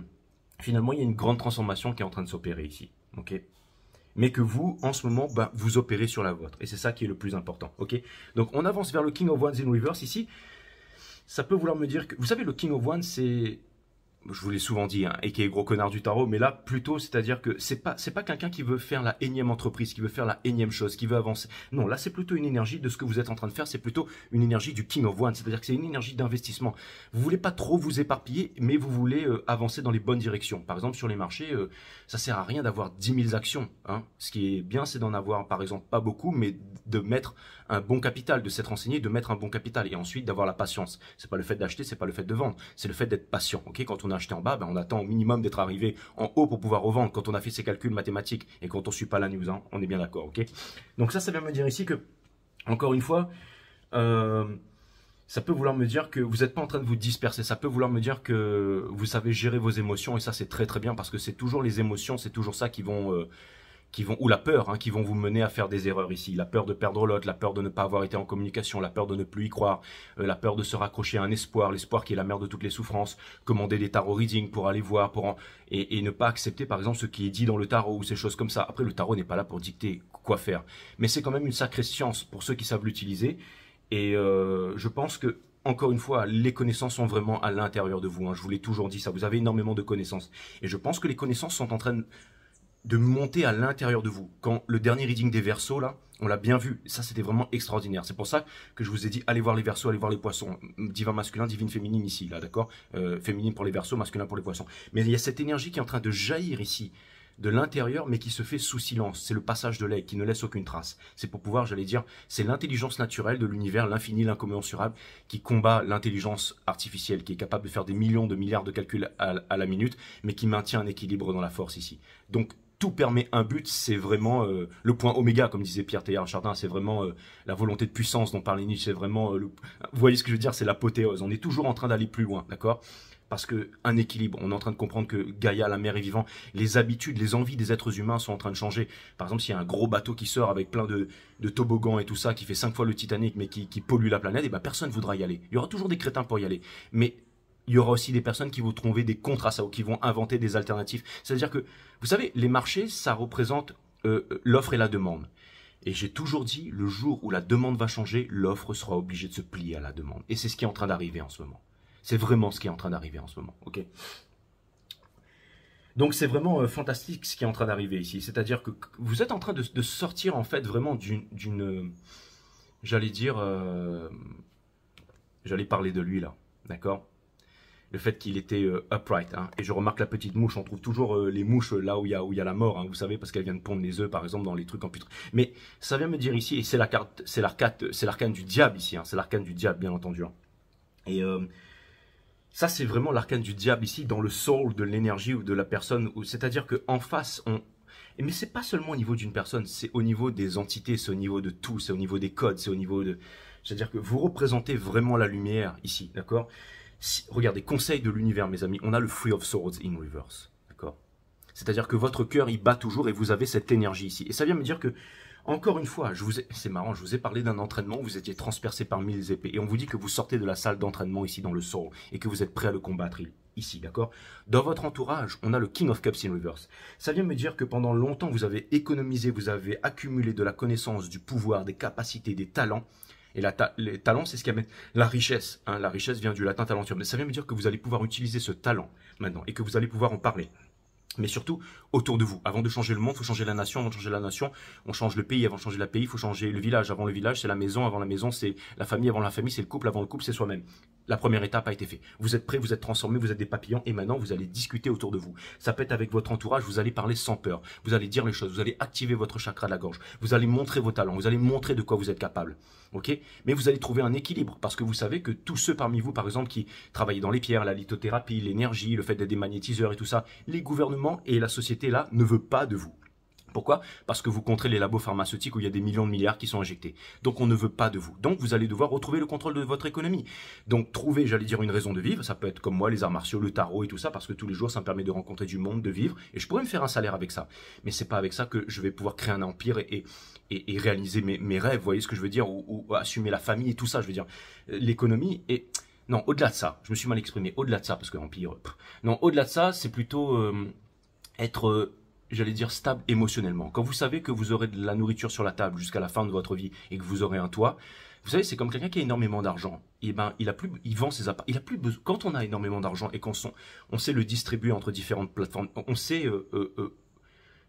finalement, il y a une grande transformation qui est en train de s'opérer ici. Ok, mais que vous, en ce moment, vous opérez sur la vôtre. Et c'est ça qui est le plus important. Ok, donc on avance vers le King of Wands in Reverse ici. Ça peut vouloir me dire que... Vous savez, le King of Wands, c'est... Je vous l'ai souvent dit, hein, et qui est gros connard du tarot, mais là, plutôt, c'est-à-dire que c'est pas quelqu'un qui veut faire la énième entreprise, qui veut faire la énième chose, qui veut avancer. Non, là, c'est plutôt une énergie de ce que vous êtes en train de faire, c'est plutôt une énergie du King of Wands, c'est-à-dire que c'est une énergie d'investissement. Vous voulez pas trop vous éparpiller, mais vous voulez avancer dans les bonnes directions. Par exemple, sur les marchés, ça sert à rien d'avoir 10 000 actions. Hein. Ce qui est bien, c'est d'en avoir, par exemple, pas beaucoup, mais de mettre un bon capital, de s'être renseigné, de mettre un bon capital, et ensuite d'avoir la patience. C'est pas le fait d'acheter, c'est pas le fait de vendre, c'est le fait d'être patient. Ok, quand on a acheté en bas, on attend au minimum d'être arrivé en haut pour pouvoir revendre quand on a fait ses calculs mathématiques et quand on ne suit pas la news, hein, on est bien d'accord, ok. Donc ça vient me dire ici que, encore une fois, ça peut vouloir me dire que vous n'êtes pas en train de vous disperser, ça peut vouloir me dire que vous savez gérer vos émotions, et ça c'est très très bien, parce que c'est toujours les émotions, c'est toujours ça qui vont ou la peur, hein, qui vont vous mener à faire des erreurs ici. La peur de perdre l'autre, la peur de ne pas avoir été en communication, la peur de ne plus y croire, la peur de se raccrocher à un espoir, l'espoir qui est la mère de toutes les souffrances, commander des tarot reading pour aller voir, et ne pas accepter par exemple ce qui est dit dans le tarot ou ces choses comme ça. Après, le tarot n'est pas là pour dicter quoi faire, mais c'est quand même une sacrée science pour ceux qui savent l'utiliser, et je pense que encore une fois, les connaissances sont vraiment à l'intérieur de vous, hein. Je vous l'ai toujours dit ça, vous avez énormément de connaissances, et je pense que les connaissances sont en train de monter à l'intérieur de vous. Quand le dernier reading des Verseaux, là, on l'a bien vu, ça c'était vraiment extraordinaire. C'est pour ça que je vous ai dit, allez voir les Verseaux, allez voir les Poissons. Divin masculin, divine féminine ici, là, d'accord, féminine pour les Verseaux, masculin pour les Poissons. Mais il y a cette énergie qui est en train de jaillir ici, de l'intérieur, mais qui se fait sous silence. C'est le passage de l'aigle qui ne laisse aucune trace. C'est pour pouvoir, j'allais dire, c'est l'intelligence naturelle de l'univers, l'infini, l'incommensurable, qui combat l'intelligence artificielle, qui est capable de faire des millions de milliards de calculs à la minute, mais qui maintient un équilibre dans la force ici. Donc, tout permet un but, c'est vraiment le point oméga, comme disait Pierre Teilhard-Chardin, c'est vraiment la volonté de puissance dont parlait Nietzsche, c'est vraiment, vous voyez ce que je veux dire, c'est l'apothéose, on est toujours en train d'aller plus loin, d'accord? Parce qu'un équilibre, on est en train de comprendre que Gaïa, la mer est vivante, les habitudes, les envies des êtres humains sont en train de changer. Par exemple, s'il y a un gros bateau qui sort avec plein de toboggans et tout ça, qui fait 5 fois le Titanic, mais qui pollue la planète, et ben personne ne voudra y aller. Il y aura toujours des crétins pour y aller, mais il y aura aussi des personnes qui vont trouver des contre à ça ou qui vont inventer des alternatives. C'est-à-dire que, vous savez, les marchés, ça représente l'offre et la demande. Et j'ai toujours dit, le jour où la demande va changer, l'offre sera obligée de se plier à la demande. Et c'est ce qui est en train d'arriver en ce moment. C'est vraiment ce qui est en train d'arriver en ce moment. Ok. Donc c'est vraiment fantastique ce qui est en train d'arriver ici. C'est-à-dire que vous êtes en train de sortir en fait vraiment d'une j'allais dire, j'allais parler de lui là, d'accord? Le fait qu'il était upright, hein. Et je remarque la petite mouche, on trouve toujours les mouches là où il y a la mort, hein, vous savez, parce qu'elle vient de pondre les œufs, par exemple, dans les trucs en putre. Mais ça vient me dire ici, et c'est l'arcane du diable ici, hein, c'est l'arcane du diable, bien entendu. Hein. Et ça, c'est vraiment l'arcane du diable ici, dans le soul de l'énergie ou de la personne, c'est-à-dire qu'en face, mais c'est pas seulement au niveau d'une personne, c'est au niveau des entités, c'est au niveau de tout, c'est au niveau des codes, c'est au niveau de... C'est-à-dire que vous représentez vraiment la lumière ici, d'accord? Regardez, conseil de l'univers, mes amis, on a le Three of Swords in Reverse, d'accord? C'est-à-dire que votre cœur, il bat toujours et vous avez cette énergie ici. Et ça vient me dire que, encore une fois, c'est marrant, je vous ai parlé d'un entraînement où vous étiez transpercé par 1000 épées. Et on vous dit que vous sortez de la salle d'entraînement ici dans le soul et que vous êtes prêt à le combattre ici, d'accord? Dans votre entourage, on a le King of Cups in Reverse. Ça vient me dire que pendant longtemps, vous avez économisé, vous avez accumulé de la connaissance, du pouvoir, des capacités, des talents. Et les talents, c'est ce qui amène la richesse. Hein, la richesse vient du latin talentur. Mais ça vient me dire que vous allez pouvoir utiliser ce talent maintenant et que vous allez pouvoir en parler. Mais surtout, autour de vous. Avant de changer le monde, il faut changer la nation. Avant de changer la nation, on change le pays. Avant de changer le pays, il faut changer le village. Avant le village, c'est la maison. Avant la maison, c'est la famille. Avant la famille, c'est le couple. Avant le couple, c'est soi-même. La première étape a été faite. Vous êtes prêts, vous êtes transformés, vous êtes des papillons. Et maintenant, vous allez discuter autour de vous. Ça peut être avec votre entourage. Vous allez parler sans peur. Vous allez dire les choses. Vous allez activer votre chakra de la gorge. Vous allez montrer vos talents. Vous allez montrer de quoi vous êtes capable. Ok? Mais vous allez trouver un équilibre. Parce que vous savez que tous ceux parmi vous, par exemple, qui travaillent dans les pierres, la lithothérapie, l'énergie, le fait d'être des magnétiseurs et tout ça, les gouvernements et la société là ne veulent pas de vous. Pourquoi? Parce que vous contrez les labos pharmaceutiques où il y a des millions de milliards qui sont injectés. Donc on ne veut pas de vous. Donc vous allez devoir retrouver le contrôle de votre économie. Donc trouver, j'allais dire, une raison de vivre. Ça peut être comme moi, les arts martiaux, le tarot et tout ça, parce que tous les jours ça me permet de rencontrer du monde, de vivre. Et je pourrais me faire un salaire avec ça. Mais c'est pas avec ça que je vais pouvoir créer un empire et réaliser mes rêves. Vous voyez ce que je veux dire? Ou assumer la famille et tout ça. Je veux dire, l'économie et... Non, au-delà de ça, je me suis mal exprimé. Au-delà de ça, parce que empire... Non, au-delà de ça, c'est plutôt être... j'allais dire stable émotionnellement. Quand vous savez que vous aurez de la nourriture sur la table jusqu'à la fin de votre vie et que vous aurez un toit, vous savez, c'est comme quelqu'un qui a énormément d'argent. Et ben, il vend ses apparts. Il a plus besoin. Quand on a énormément d'argent et on sait le distribuer entre différentes plateformes, on sait,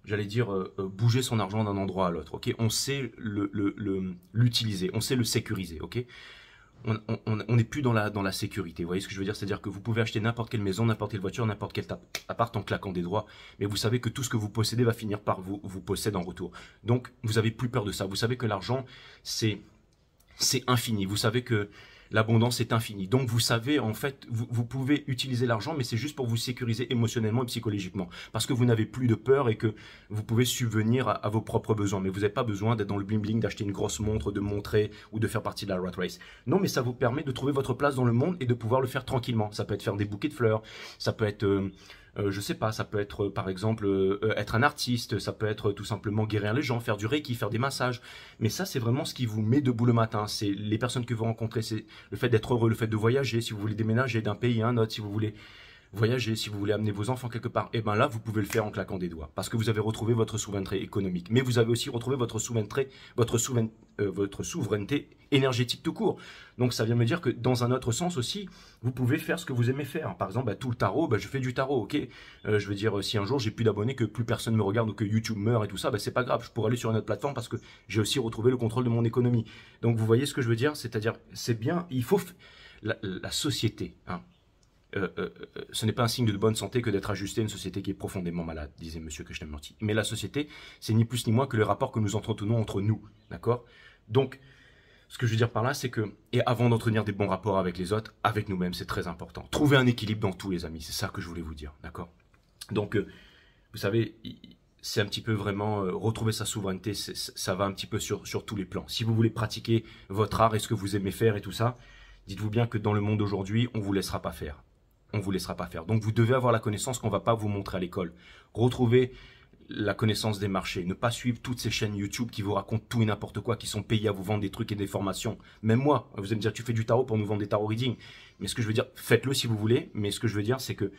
j'allais dire, bouger son argent d'un endroit à l'autre. Ok, on sait l'utiliser, on sait le sécuriser. Ok. On n'est plus dans la sécurité. Vous voyez ce que je veux dire? C'est-à-dire que vous pouvez acheter n'importe quelle maison, n'importe quelle voiture, n'importe quel appart en claquant des doigts. Mais vous savez que tout ce que vous possédez va finir par vous posséder en retour. Donc, vous n'avez plus peur de ça. Vous savez que l'argent, c'est infini. Vous savez que l'abondance est infinie. Donc, vous savez, en fait, vous pouvez utiliser l'argent, mais c'est juste pour vous sécuriser émotionnellement et psychologiquement. Parce que vous n'avez plus de peur et que vous pouvez subvenir à vos propres besoins. Mais vous n'avez pas besoin d'être dans le bling-bling, d'acheter une grosse montre, de montrer ou de faire partie de la rat race. Non, mais ça vous permet de trouver votre place dans le monde et de pouvoir le faire tranquillement. Ça peut être faire des bouquets de fleurs, ça peut être... je sais pas, ça peut être par exemple être un artiste, ça peut être tout simplement guérir les gens, faire du reiki, faire des massages. Mais ça, c'est vraiment ce qui vous met debout le matin. C'est les personnes que vous rencontrez, c'est le fait d'être heureux, le fait de voyager, si vous voulez déménager d'un pays à un autre, si vous voulez voyager, si vous voulez amener vos enfants quelque part. Et ben là, vous pouvez le faire en claquant des doigts, parce que vous avez retrouvé votre souveraineté économique. Mais vous avez aussi retrouvé votre souveraineté énergétique tout court. Donc ça vient me dire que dans un autre sens aussi, vous pouvez faire ce que vous aimez faire. Par exemple, tout le tarot, je fais du tarot, ok. Je veux dire, si un jour j'ai plus d'abonnés, que plus personne me regarde ou que YouTube meurt et tout ça, c'est pas grave. Je pourrais aller sur une autre plateforme parce que j'ai aussi retrouvé le contrôle de mon économie. Donc vous voyez ce que je veux dire? C'est-à-dire, c'est bien, il faut la société, hein. Ce n'est pas un signe de bonne santé que d'être ajusté à une société qui est profondément malade, disait Monsieur Krishnamurti. Mais la société, c'est ni plus ni moins que le rapport que nous entretenons entre nous, d'accord? Donc, ce que je veux dire par là, c'est que, et avant d'entretenir des bons rapports avec les autres, avec nous-mêmes, c'est très important. Trouver un équilibre dans tout, les amis, c'est ça que je voulais vous dire, d'accord? Donc, vous savez, c'est un petit peu vraiment retrouver sa souveraineté, ça va un petit peu sur tous les plans. Si vous voulez pratiquer votre art et ce que vous aimez faire et tout ça, dites-vous bien que dans le monde d'aujourd'hui, on ne vous laissera pas faire. On ne vous laissera pas faire. Donc vous devez avoir la connaissance qu'on ne va pas vous montrer à l'école. Retrouvez la connaissance des marchés. Ne pas suivre toutes ces chaînes YouTube qui vous racontent tout et n'importe quoi, qui sont payées à vous vendre des trucs et des formations. Même moi, vous allez me dire, tu fais du tarot pour nous vendre des tarot reading. Mais ce que je veux dire, faites-le si vous voulez. Mais ce que je veux dire, c'est que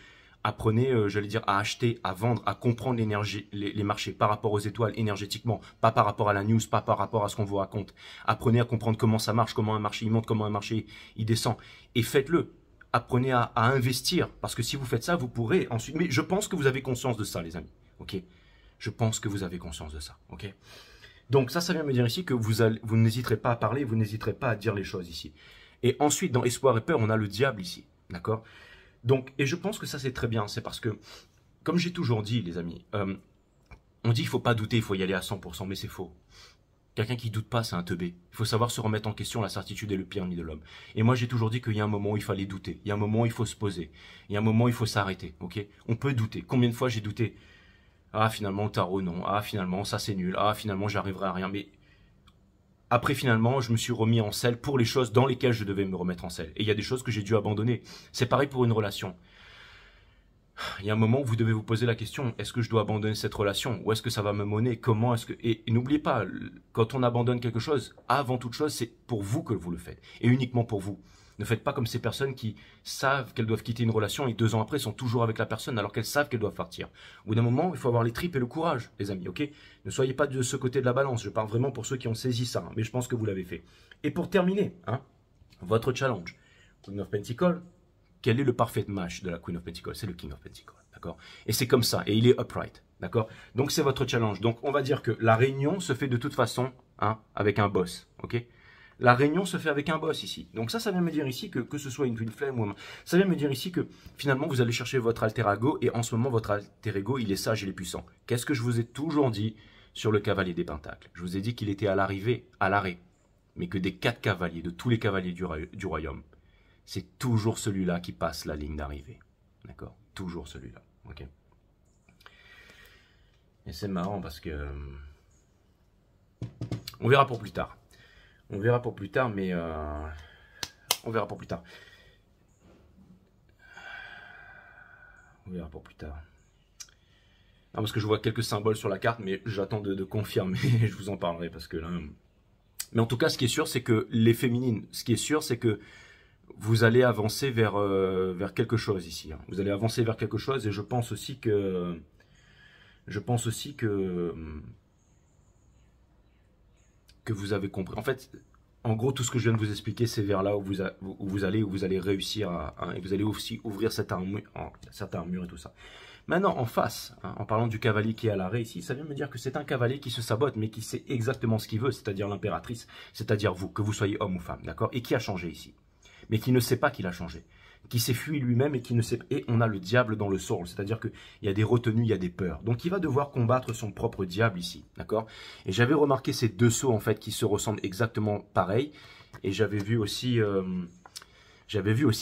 apprenez, j'allais dire, à acheter, à vendre, à comprendre l'énergie, les marchés par rapport aux étoiles énergétiquement, pas par rapport à la news, pas par rapport à ce qu'on vous raconte. Apprenez à comprendre comment ça marche, comment un marché il monte, comment un marché il descend. Et faites-le. Apprenez à investir, parce que si vous faites ça, vous pourrez ensuite... Mais je pense que vous avez conscience de ça, les amis, ok? Je pense que vous avez conscience de ça, ok? Donc ça vient me dire ici que vous n'hésiterez pas à parler, vous n'hésiterez pas à dire les choses ici. Et ensuite, dans Espoir et Peur, on a le diable ici, d'accord? Donc, et je pense que ça, c'est très bien, c'est parce que, comme j'ai toujours dit, les amis, on dit qu'il ne faut pas douter, il faut y aller à 100%, mais c'est faux. Quelqu'un qui doute pas, c'est un teubé. Il faut savoir se remettre en question, la certitude est le pire ennemi de l'homme. Et moi, j'ai toujours dit qu'il y a un moment où il fallait douter. Il y a un moment où il faut se poser. Il y a un moment où il faut s'arrêter, ok? On peut douter. Combien de fois j'ai douté? Ah, finalement, le tarot, non. Ah, finalement, ça, c'est nul. Ah, finalement, j'arriverai à rien. Mais après, finalement, je me suis remis en selle pour les choses dans lesquelles je devais me remettre en selle. Et il y a des choses que j'ai dû abandonner. C'est pareil pour une relation. Il y a un moment où vous devez vous poser la question, est-ce que je dois abandonner cette relation? Ou est-ce que ça va me mener? Comment est-ce que... Et n'oubliez pas, quand on abandonne quelque chose, avant toute chose, c'est pour vous que vous le faites. Et uniquement pour vous. Ne faites pas comme ces personnes qui savent qu'elles doivent quitter une relation et 2 ans après sont toujours avec la personne alors qu'elles savent qu'elles doivent partir. Au bout d'un moment, il faut avoir les tripes et le courage, les amis, ok? Ne soyez pas de ce côté de la balance. Je parle vraiment pour ceux qui ont saisi ça, hein, mais je pense que vous l'avez fait. Et pour terminer, hein, votre challenge, Queen of Pentacles, quel est le parfait match de la Queen of Pentacles? C'est le King of Pentacles, d'accord? Et c'est comme ça, et il est upright, d'accord? Donc c'est votre challenge. Donc on va dire que la réunion se fait de toute façon, hein, avec un boss, ok? La réunion se fait avec un boss ici. Donc ça vient me dire ici que ce soit une twin flame ou... Ça vient me dire ici que finalement vous allez chercher votre alter ego et en ce moment votre alter ego il est sage, il est puissant. Qu'est-ce que je vous ai toujours dit sur le cavalier des pentacles? Je vous ai dit qu'il était à l'arrivée, à l'arrêt. Mais que des 4 cavaliers, de tous les cavaliers du royaume, c'est toujours celui-là qui passe la ligne d'arrivée. D'accord? Toujours celui-là. Ok? Et c'est marrant parce que... on verra pour plus tard. On verra pour plus tard, mais... on verra pour plus tard. On verra pour plus tard. Non, parce que je vois quelques symboles sur la carte, mais j'attends de confirmer. Je vous en parlerai parce que là... Mais en tout cas, ce qui est sûr, c'est que les féminines, ce qui est sûr, c'est que vous allez avancer vers, vers quelque chose ici. Hein. Vous allez avancer vers quelque chose et je pense aussi que... que vous avez compris. En fait, en gros, tout ce que je viens de vous expliquer, c'est vers là où vous allez réussir et vous allez aussi ouvrir certains murs et tout ça. Maintenant, en face, hein, en parlant du cavalier qui est à l'arrêt ici, ça vient me dire que c'est un cavalier qui se sabote, mais qui sait exactement ce qu'il veut, c'est-à-dire l'impératrice, c'est-à-dire vous, que vous soyez homme ou femme, d'accord? Et qui a changé ici, mais qui ne sait pas qu'il a changé, qui s'est fui lui-même et qui ne sait pas. Et on a le diable dans le soul, c'est-à-dire qu'il y a des retenues, il y a des peurs. Donc il va devoir combattre son propre diable ici, d'accord? Et j'avais remarqué ces deux sceaux en fait qui se ressemblent exactement pareil, et j'avais vu aussi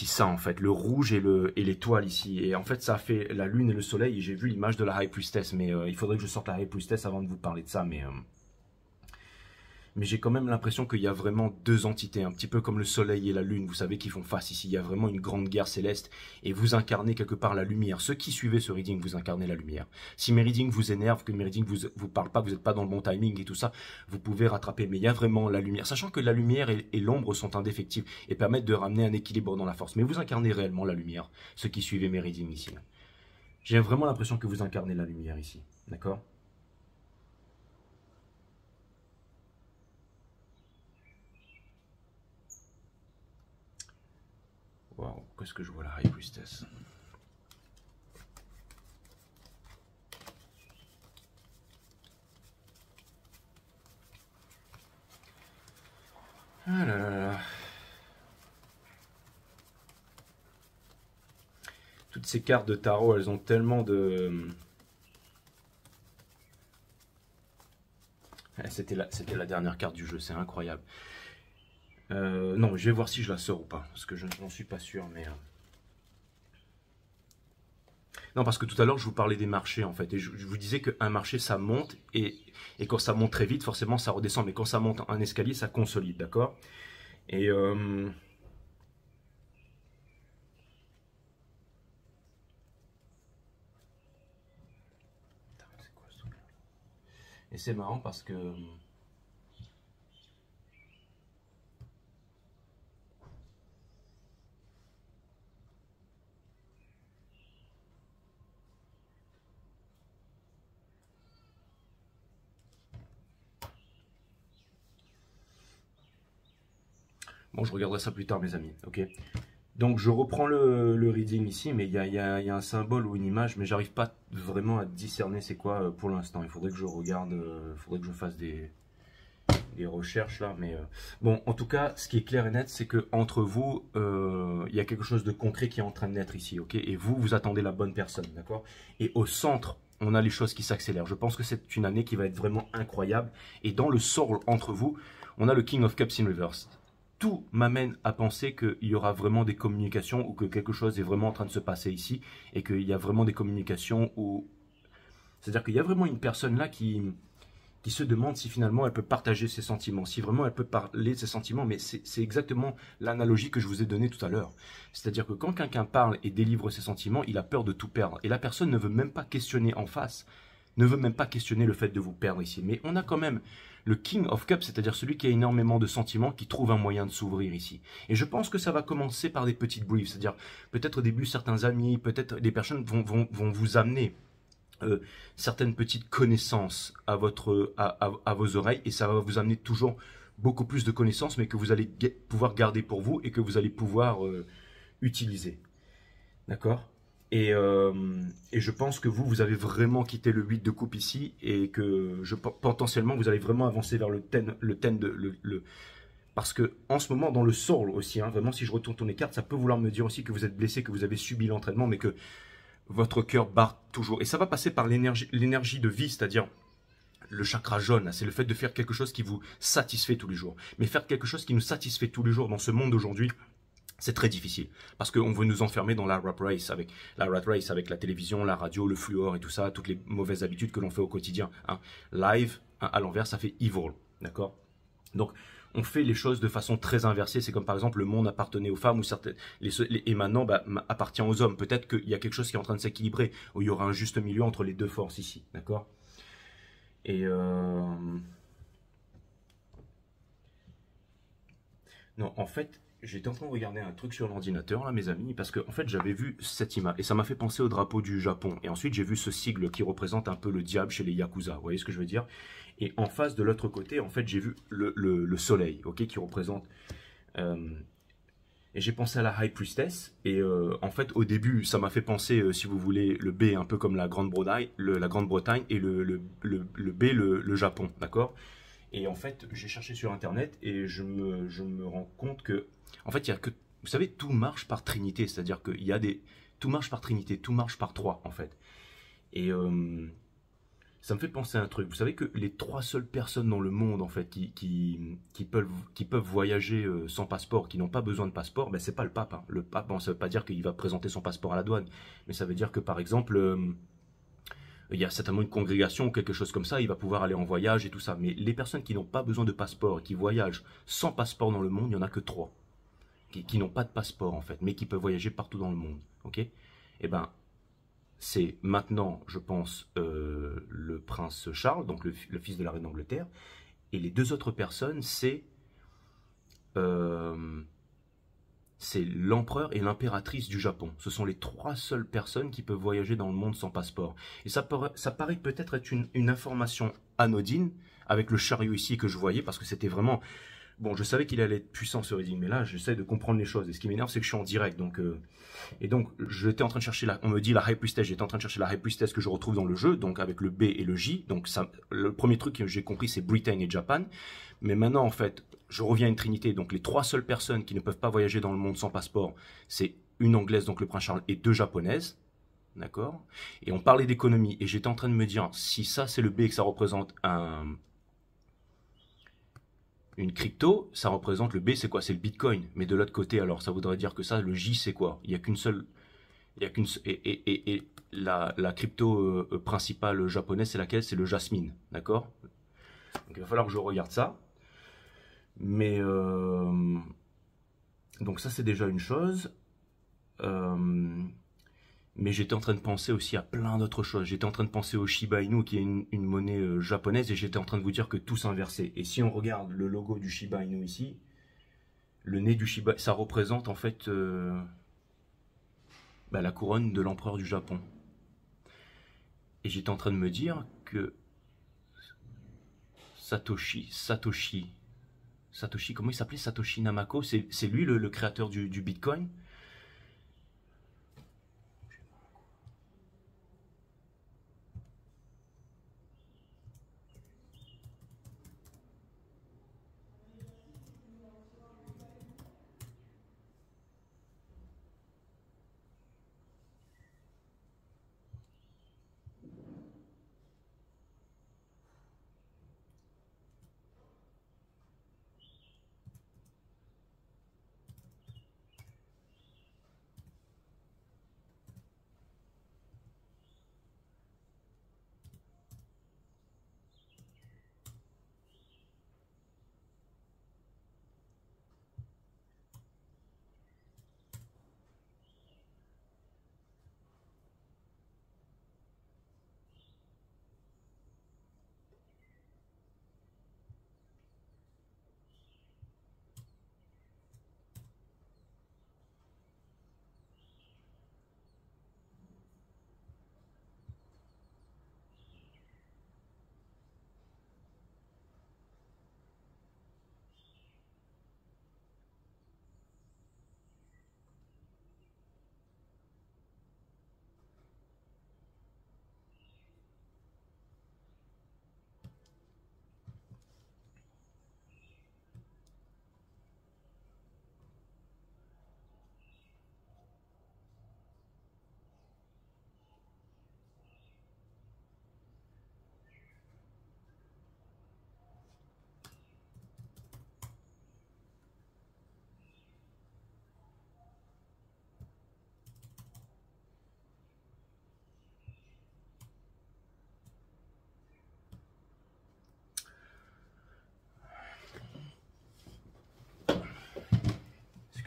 ça en fait, le rouge et l'étoile ici. Et en fait ça a fait la lune et le soleil et j'ai vu l'image de la High Priestess. Mais il faudrait que je sorte la High Priestess avant de vous parler de ça. Mais j'ai quand même l'impression qu'il y a vraiment deux entités, un petit peu comme le soleil et la lune, vous savez, qui font face ici. Il y a vraiment une grande guerre céleste et vous incarnez quelque part la lumière. Ceux qui suivez ce reading, vous incarnez la lumière. Si mes readings vous énervent, que mes readings vous parlent pas, que vous n'êtes pas dans le bon timing et tout ça, vous pouvez rattraper. Mais il y a vraiment la lumière. Sachant que la lumière et l'ombre sont indéfectibles et permettent de ramener un équilibre dans la force. Mais vous incarnez réellement la lumière, ceux qui suivez mes readings ici. J'ai vraiment l'impression que vous incarnez la lumière ici. D'accord ? Waouh, qu'est-ce que je vois la High Priestess. Ah là là là. Toutes ces cartes de tarot, elles ont tellement de... C'était la dernière carte du jeu, c'est incroyable. Non, je vais voir si je la sors ou pas, parce que je n'en suis pas sûr, mais... Non, parce que tout à l'heure, je vous parlais des marchés, en fait, et je vous disais qu'un marché, ça monte, et quand ça monte très vite, forcément, ça redescend, mais quand ça monte un escalier, ça consolide, d'accord? Et... Et c'est marrant parce que... Bon, je regarderai ça plus tard, mes amis, ok? Donc, je reprends le reading ici, mais il y a un symbole ou une image, mais j'arrive pas vraiment à discerner c'est quoi pour l'instant. Il faudrait que je regarde, il faudrait que je fasse des recherches là, mais bon, en tout cas, ce qui est clair et net, c'est que entre vous, il y a quelque chose de concret qui est en train de naître ici, ok? Et vous attendez la bonne personne, d'accord? Et au centre, on a les choses qui s'accélèrent. Je pense que c'est une année qui va être vraiment incroyable. Et dans le soul entre vous, on a le King of Cups in reverse. Tout m'amène à penser qu'il y aura vraiment des communications ou que quelque chose est vraiment en train de se passer ici et qu'il y a vraiment des communications où... C'est-à-dire qu'il y a vraiment une personne là qui se demande si finalement elle peut partager ses sentiments, si vraiment elle peut parler de ses sentiments, mais c'est exactement l'analogie que je vous ai donnée tout à l'heure. C'est-à-dire que quand quelqu'un parle et délivre ses sentiments, il a peur de tout perdre. Et la personne ne veut même pas questionner en face, ne veut même pas questionner le fait de vous perdre ici. Mais on a quand même le King of Cups, c'est-à-dire celui qui a énormément de sentiments, qui trouve un moyen de s'ouvrir ici. Et je pense que ça va commencer par des petites briefs, c'est-à-dire peut-être au début certains amis, peut-être des personnes vont vous amener certaines petites connaissances à vos oreilles et ça va vous amener toujours beaucoup plus de connaissances mais que vous allez pouvoir garder pour vous et que vous allez pouvoir utiliser. D'accord ? Et je pense que vous avez vraiment quitté le 8 de coupe ici et que potentiellement vous allez vraiment avancer vers parce que en ce moment dans le soul aussi, hein, vraiment si je retourne les cartes, ça peut vouloir me dire aussi que vous êtes blessé, que vous avez subi l'entraînement mais que votre cœur bat toujours. Et ça va passer par l'énergie de vie, c'est-à-dire le chakra jaune. C'est le fait de faire quelque chose qui vous satisfait tous les jours. Mais faire quelque chose qui nous satisfait tous les jours dans ce monde d'aujourd'hui, C'est très difficile parce qu'on veut nous enfermer dans la rat race avec la télévision, la radio, le fluor et tout ça, toutes les mauvaises habitudes que l'on fait au quotidien. Hein. Live, hein, à l'envers, ça fait evil, d'accord? Donc, on fait les choses de façon très inversée. C'est comme par exemple le monde appartenait aux femmes ou certaines, et maintenant appartient aux hommes. Peut-être qu'il y a quelque chose qui est en train de s'équilibrer, où il y aura un juste milieu entre les deux forces ici, d'accord? Et non, en fait, j'étais en train de regarder un truc sur l'ordinateur, là, mes amis, parce que, en fait, j'avais vu cette image, et ça m'a fait penser au drapeau du Japon. Et ensuite, j'ai vu ce sigle qui représente un peu le diable chez les Yakuza. Vous voyez ce que je veux dire? Et en face, de l'autre côté, en fait, j'ai vu le soleil, ok, qui représente... et j'ai pensé à la High Priestess, et en fait, au début, ça m'a fait penser, si vous voulez, le B, un peu comme la Grande-Bretagne, et le B, le Japon, d'accord? Et en fait, j'ai cherché sur Internet, et je me rends compte que, en fait, il y a que... Vous savez, tout marche par trinité, c'est-à-dire qu'il y a des... Tout marche par trinité, tout marche par trois, en fait. Et ça me fait penser à un truc. Vous savez que les 3 seules personnes dans le monde, en fait, qui peuvent voyager sans passeport, qui n'ont pas besoin de passeport, ben, c'est pas le pape. Hein. Le pape, bon, ça veut pas dire qu'il va présenter son passeport à la douane, mais ça veut dire que, par exemple, il y a certainement une congrégation ou quelque chose comme ça, il va pouvoir aller en voyage et tout ça. Mais les personnes qui n'ont pas besoin de passeport, qui voyagent sans passeport dans le monde, il n'y en a que 3. Qui n'ont pas de passeport, en fait, mais qui peuvent voyager partout dans le monde. Ok? Eh ben, c'est maintenant, je pense, le prince Charles, donc le fils de la reine d'Angleterre, et les 2 autres personnes, c'est l'empereur et l'impératrice du Japon. Ce sont les 3 seules personnes qui peuvent voyager dans le monde sans passeport. Et ça paraît peut-être être une information anodine, avec le chariot ici que je voyais, parce que c'était vraiment... Bon, je savais qu'il allait être puissant ce reading, mais là, j'essaie de comprendre les choses. Et ce qui m'énerve, c'est que je suis en direct. Donc, et donc, j'étais en train de chercher on me dit la High Priestess, j'étais en train de chercher la High Priestess que je retrouve dans le jeu, donc avec le B et le J. Donc, ça, le premier truc que j'ai compris, c'est Britain et Japan. Mais maintenant, en fait, je reviens à une trinité. Donc, les 3 seules personnes qui ne peuvent pas voyager dans le monde sans passeport, c'est une anglaise, donc le prince Charles, et 2 japonaises. D'accord? Et on parlait d'économie. Et j'étais en train de me dire, si ça, c'est le B et que ça représente une crypto, ça représente le B, c'est quoi? C'est le Bitcoin. Mais de l'autre côté, alors, ça voudrait dire que ça, le J, c'est quoi? Il n'y a qu'une seule... Et la crypto principale japonaise, c'est laquelle? C'est le Jasmine. D'accord? Donc, il va falloir que je regarde ça. Mais... donc ça, c'est déjà une chose. Mais j'étais en train de penser aussi à plein d'autres choses. J'étais en train de penser au Shiba Inu, qui est une monnaie japonaise, et j'étais en train de vous dire que tout s'inversait. Et si on regarde le logo du Shiba Inu ici, le nez du Shiba, ça représente en fait la couronne de l'empereur du Japon. Et j'étais en train de me dire que Satoshi, comment il s'appelait? Satoshi Namako, c'est lui le créateur du Bitcoin.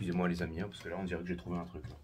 excusez-moi les amis, hein, parce que là on dirait que j'ai trouvé un truc. Là.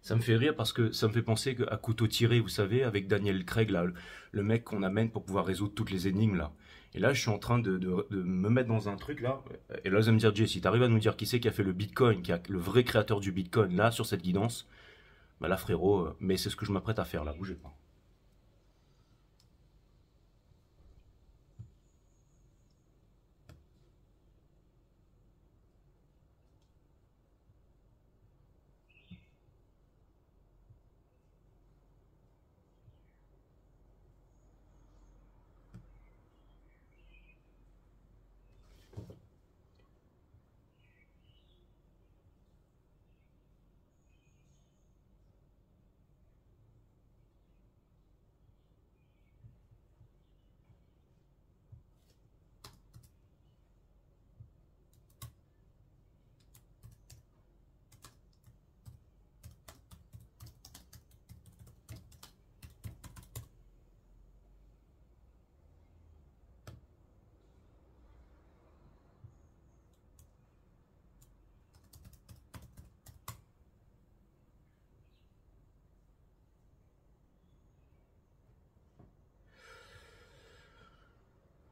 Ça me fait rire parce que ça me fait penser à Couteau tiré, vous savez, avec Daniel Craig, là, le mec qu'on amène pour pouvoir résoudre toutes les énigmes, là. Et là, je suis en train de me mettre dans un truc, là. Et là, vous allez me dire, Jay, si tu arrives à nous dire qui c'est qui a fait le Bitcoin, qui a le vrai créateur du Bitcoin, là, sur cette guidance, bah là, frérot, mais c'est ce que je m'apprête à faire, là, bougez pas.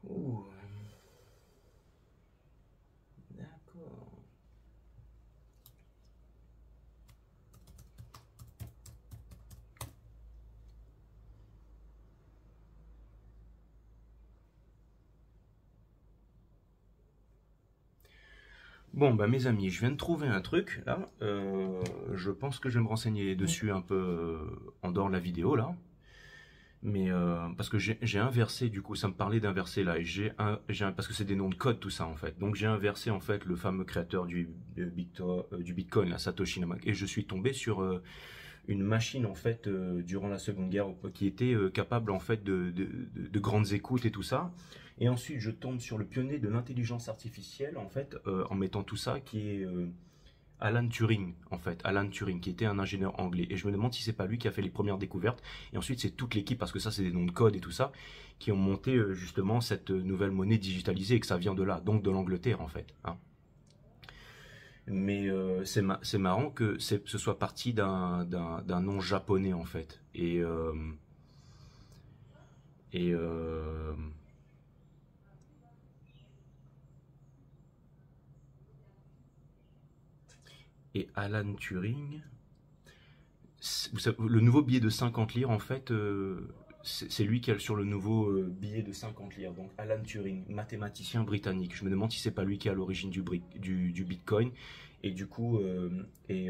Ouh, d'accord. Bon, bah mes amis, je viens de trouver un truc, là. Je pense que je vais me renseigner dessus un peu en dehors de la vidéo, là. Mais parce que j'ai inversé, du coup, ça me parlait d'inverser, là. Et parce que c'est des noms de code, tout ça, en fait. Donc j'ai inversé, en fait, le fameux créateur du Bitcoin, la Satoshi Nakamoto. Et je suis tombé sur une machine, en fait, durant la Seconde Guerre, qui était capable, en fait, de grandes écoutes et tout ça. Et ensuite, je tombe sur le pionnier de l'intelligence artificielle, en fait, en mettant tout ça, qui est Alan Turing, en fait. Alan Turing, qui était un ingénieur anglais. Et je me demande si c'est pas lui qui a fait les premières découvertes. Et ensuite, c'est toute l'équipe, parce que ça, c'est des noms de code et tout ça, qui ont monté, justement, cette nouvelle monnaie digitalisée, et que ça vient de là, donc de l'Angleterre, en fait. Hein. Mais c'est marrant que ce soit parti d'un nom japonais, en fait. Et et Alan Turing, vous savez, le nouveau billet de 50 lire, en fait, c'est lui qui a sur le nouveau billet de 50 lire. Donc Alan Turing, mathématicien britannique. Je me demande si c'est pas lui qui est à l'origine du Bitcoin. Et du coup, et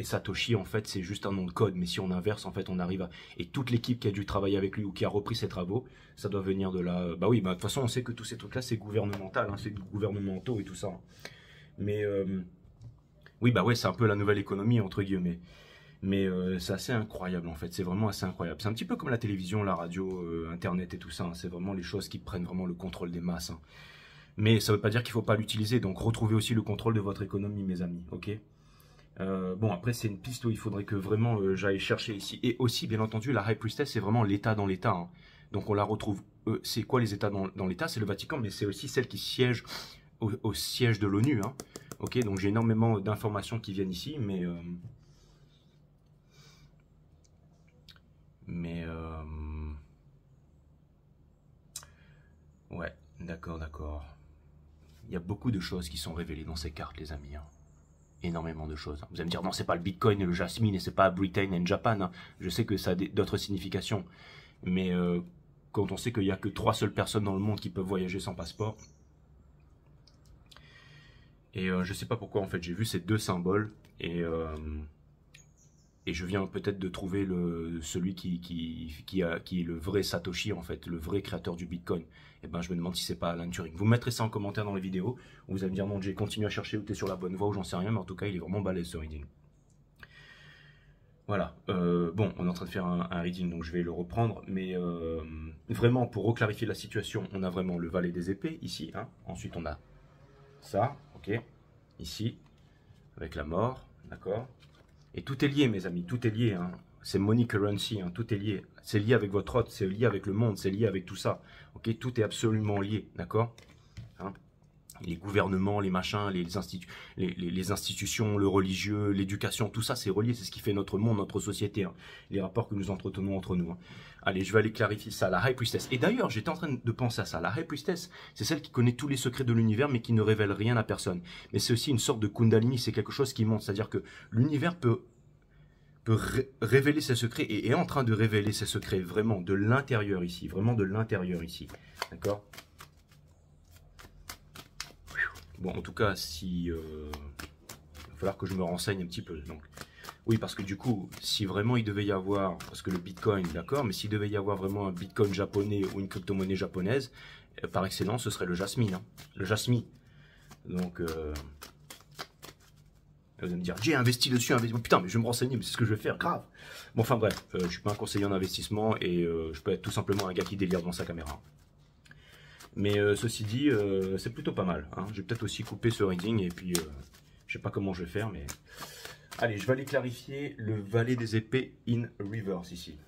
Satoshi, en fait, c'est juste un nom de code. Mais si on inverse, en fait, on arrive à... Et toute l'équipe qui a dû travailler avec lui ou qui a repris ses travaux, ça doit venir de là. Bah oui, bah, de toute façon, on sait que tous ces trucs-là, c'est gouvernemental, hein, c'est gouvernementaux et tout ça. Mais... oui, bah ouais, c'est un peu la nouvelle économie, entre guillemets. Mais c'est assez incroyable, en fait. C'est vraiment assez incroyable. C'est un petit peu comme la télévision, la radio, Internet et tout ça. Hein. C'est vraiment les choses qui prennent vraiment le contrôle des masses. Hein. Mais ça ne veut pas dire qu'il ne faut pas l'utiliser. Donc, retrouvez aussi le contrôle de votre économie, mes amis. Ok. Bon, après, c'est une piste où il faudrait que vraiment j'aille chercher ici. Et aussi, bien entendu, la High Priestess, c'est vraiment l'État dans l'État. Hein. Donc, on la retrouve. C'est quoi les États dans l'État? C'est le Vatican, mais c'est aussi celle qui siège au siège de l'ONU. Hein. Ok, donc j'ai énormément d'informations qui viennent ici, mais ouais, d'accord. Il y a beaucoup de choses qui sont révélées dans ces cartes, les amis. Hein. Énormément de choses. Vous allez me dire, non, c'est pas le Bitcoin et le Jasmine et c'est pas Britain and Japan. Hein. Je sais que ça a d'autres significations, mais quand on sait qu'il n'y a que 3 seules personnes dans le monde qui peuvent voyager sans passeport. Et je sais pas pourquoi, en fait, j'ai vu ces 2 symboles et je viens peut-être de trouver celui qui est le vrai Satoshi, en fait, le vrai créateur du Bitcoin. Et ben, je me demande si c'est pas Alan Turing. Vous mettrez ça en commentaire dans les vidéos. Vous allez me dire, non, j'ai continué à chercher où t'es sur la bonne voie ou j'en sais rien, mais en tout cas, il est vraiment balèze ce reading. Voilà, bon, on est en train de faire un reading, donc je vais le reprendre, mais vraiment, pour reclarifier la situation, on a vraiment le valet des épées, ici, hein. Ensuite on a ça, ok, ici, avec la mort, d'accord. Et tout est lié, mes amis, tout est lié, hein. C'est money currency, hein, tout est lié. C'est lié avec votre hôte, c'est lié avec le monde, c'est lié avec tout ça, ok. Tout est absolument lié, d'accord, hein. Les gouvernements, les machins, les institutions, le religieux, l'éducation, tout ça c'est relié, c'est ce qui fait notre monde, notre société, hein. Les rapports que nous entretenons entre nous, hein. Allez, je vais aller clarifier ça, la High Priestess. Et d'ailleurs, j'étais en train de penser à ça, la High Priestess, c'est celle qui connaît tous les secrets de l'univers, mais qui ne révèle rien à personne. Mais c'est aussi une sorte de Kundalini, c'est quelque chose qui monte, c'est-à-dire que l'univers peut révéler ses secrets, et est en train de révéler ses secrets, vraiment, de l'intérieur ici, vraiment de l'intérieur ici, d'accord. Bon, en tout cas, si il va falloir que je me renseigne un petit peu. Donc, oui, parce que du coup, si vraiment il devait y avoir, parce que le Bitcoin, d'accord, mais s'il devait y avoir vraiment un Bitcoin japonais ou une crypto-monnaie japonaise, par excellence, ce serait le Jasmine, hein, le Jasmine. Donc, vous allez me dire, j'ai investi dessus, putain, mais je vais me renseigner, mais c'est ce que je vais faire, grave. Bon, enfin bref, je suis pas un conseiller en investissement et je peux être tout simplement un gars qui délire devant sa caméra. Mais ceci dit, c'est plutôt pas mal, hein. Je vais peut-être aussi couper ce reading et puis je sais pas comment je vais faire, mais allez, je vais aller clarifier le valet des épées in reverse ici.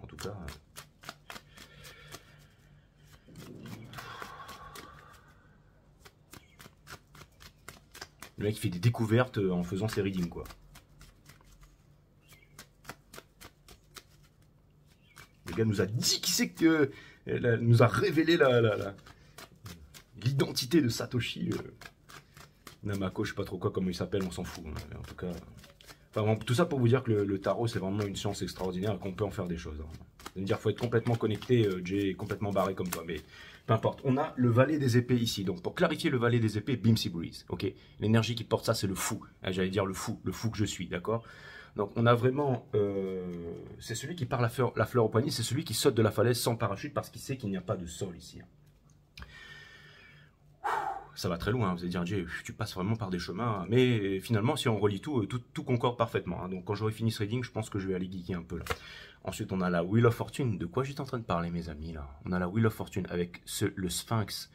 En tout cas, le mec il fait des découvertes en faisant ses readings, quoi. Le gars nous a dit qui c'est que nous a révélé l'identité de Satoshi Namako, je sais pas trop quoi, comment il s'appelle, on s'en fout, hein. En tout cas, enfin, tout ça pour vous dire que le tarot c'est vraiment une science extraordinaire et qu'on peut en faire des choses, hein. Ça veut dire qu'il faut être complètement connecté, Jay est complètement barré comme toi, mais peu importe. On a le valet des épées ici, donc pour clarifier le valet des épées, Bimsy Breeze, ok. L'énergie qui porte ça c'est le fou, j'allais dire le fou que je suis, d'accord. Donc on a vraiment, c'est celui qui part la fleur au poignet, c'est celui qui saute de la falaise sans parachute parce qu'il sait qu'il n'y a pas de sol ici, hein. Ça va très loin, hein. Vous allez dire, Jay, tu passes vraiment par des chemins, mais finalement si on relie tout concorde parfaitement, hein. Donc quand j'aurai fini ce reading, je pense que je vais aller geeker un peu là. Ensuite on a la Wheel of Fortune, de quoi j'étais en train de parler mes amis là. On a la Wheel of Fortune avec le Sphinx,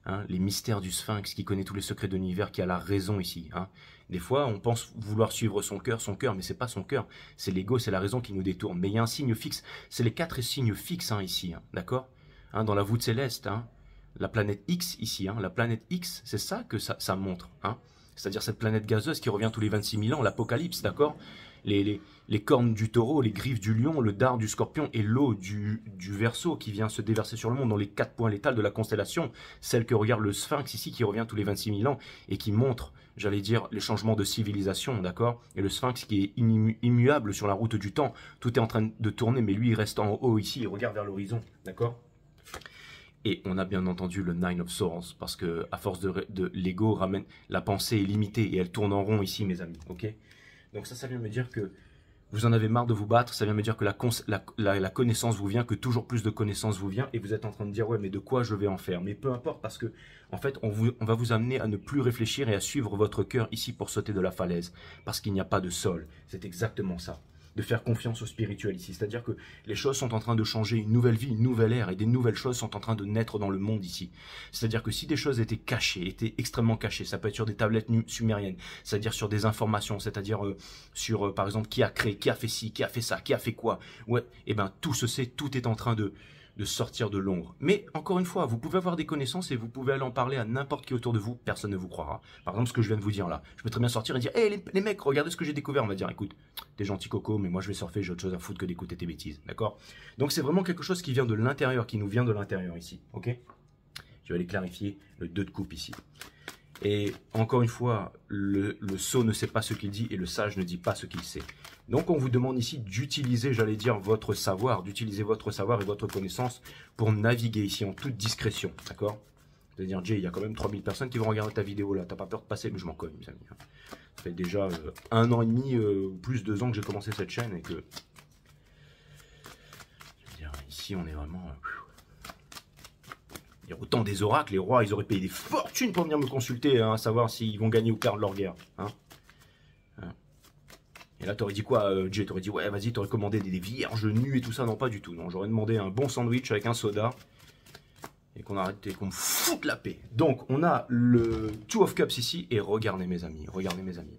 hein, les mystères du Sphinx qui connaît tous les secrets de l'univers, qui a la raison ici, hein. Des fois, on pense vouloir suivre son cœur, mais c'est pas son cœur, c'est l'ego, c'est la raison qui nous détourne. Mais il y a un signe fixe, c'est les 4 signes fixes, hein, ici, hein, d'accord, hein, dans la voûte céleste, hein, la planète X ici, hein, la planète X, c'est ça que ça montre, hein, c'est-à-dire cette planète gazeuse qui revient tous les 26 000 ans, l'apocalypse, d'accord, les cornes du taureau, les griffes du lion, le dard du scorpion et l'eau du Verseau qui vient se déverser sur le monde dans les 4 points létals de la constellation, celle que regarde le Sphinx ici qui revient tous les 26 000 ans et qui montre, j'allais dire, les changements de civilisation, d'accord, et le Sphinx qui est immuable sur la route du temps, tout est en train de tourner mais lui il reste en haut ici, il regarde vers l'horizon, d'accord. Et on a bien entendu le Nine of Swords, parce que à force de l'ego ramène, la pensée est limitée et elle tourne en rond ici mes amis, ok. Donc ça vient me dire que vous en avez marre de vous battre, ça vient me dire que la connaissance vous vient, que toujours plus de connaissances vous vient, et vous êtes en train de dire, ouais, mais de quoi je vais en faire? Mais peu importe, parce que, en fait, on va vous amener à ne plus réfléchir et à suivre votre cœur ici pour sauter de la falaise, parce qu'il n'y a pas de sol. C'est exactement ça. De faire confiance au spirituel ici, c'est-à-dire que les choses sont en train de changer, une nouvelle vie, une nouvelle ère, et des nouvelles choses sont en train de naître dans le monde ici. C'est-à-dire que si des choses étaient cachées, étaient extrêmement cachées, ça peut être sur des tablettes sumériennes, c'est-à-dire sur des informations, c'est-à-dire sur, par exemple, qui a créé, qui a fait ci, qui a fait ça, qui a fait quoi, ouais, et ben tout se sait, tout est en train de sortir de l'ombre. Mais encore une fois, vous pouvez avoir des connaissances et vous pouvez aller en parler à n'importe qui autour de vous, personne ne vous croira. Par exemple, ce que je viens de vous dire là, je peux très bien sortir et dire, hey, les mecs, regardez ce que j'ai découvert. On va dire, écoute, t'es gentil Coco, mais moi je vais surfer, j'ai autre chose à foutre que d'écouter tes bêtises, d'accord? Donc c'est vraiment quelque chose qui vient de l'intérieur, qui nous vient de l'intérieur ici, ok? Je vais aller clarifier le 2 de coupe ici. Et encore une fois, le sot ne sait pas ce qu'il dit et le sage ne dit pas ce qu'il sait. Donc on vous demande ici d'utiliser, j'allais dire, votre savoir, d'utiliser votre savoir et votre connaissance pour naviguer ici en toute discrétion, d'accord? C'est-à-dire, Jay, il y a quand même 3000 personnes qui vont regarder ta vidéo là, t'as pas peur de passer? Mais je m'en cogne, mes amis. Ça fait déjà 1 an et demi, plus 2 ans que j'ai commencé cette chaîne et que... Je veux dire, ici on est vraiment... Il y a autant des oracles, les rois, ils auraient payé des fortunes pour venir me consulter, hein, à savoir s'ils vont gagner ou perdre leur guerre, hein. Et là, t'aurais dit quoi, Jay? T'aurais dit, ouais, vas-y, t'aurais commandé des vierges nues et tout ça. Non, pas du tout. Non, j'aurais demandé un bon sandwich avec un soda. Et qu'on arrête et qu'on me foute la paix. Donc, on a le Two of Cups ici. Et regardez, mes amis. Regardez, mes amis.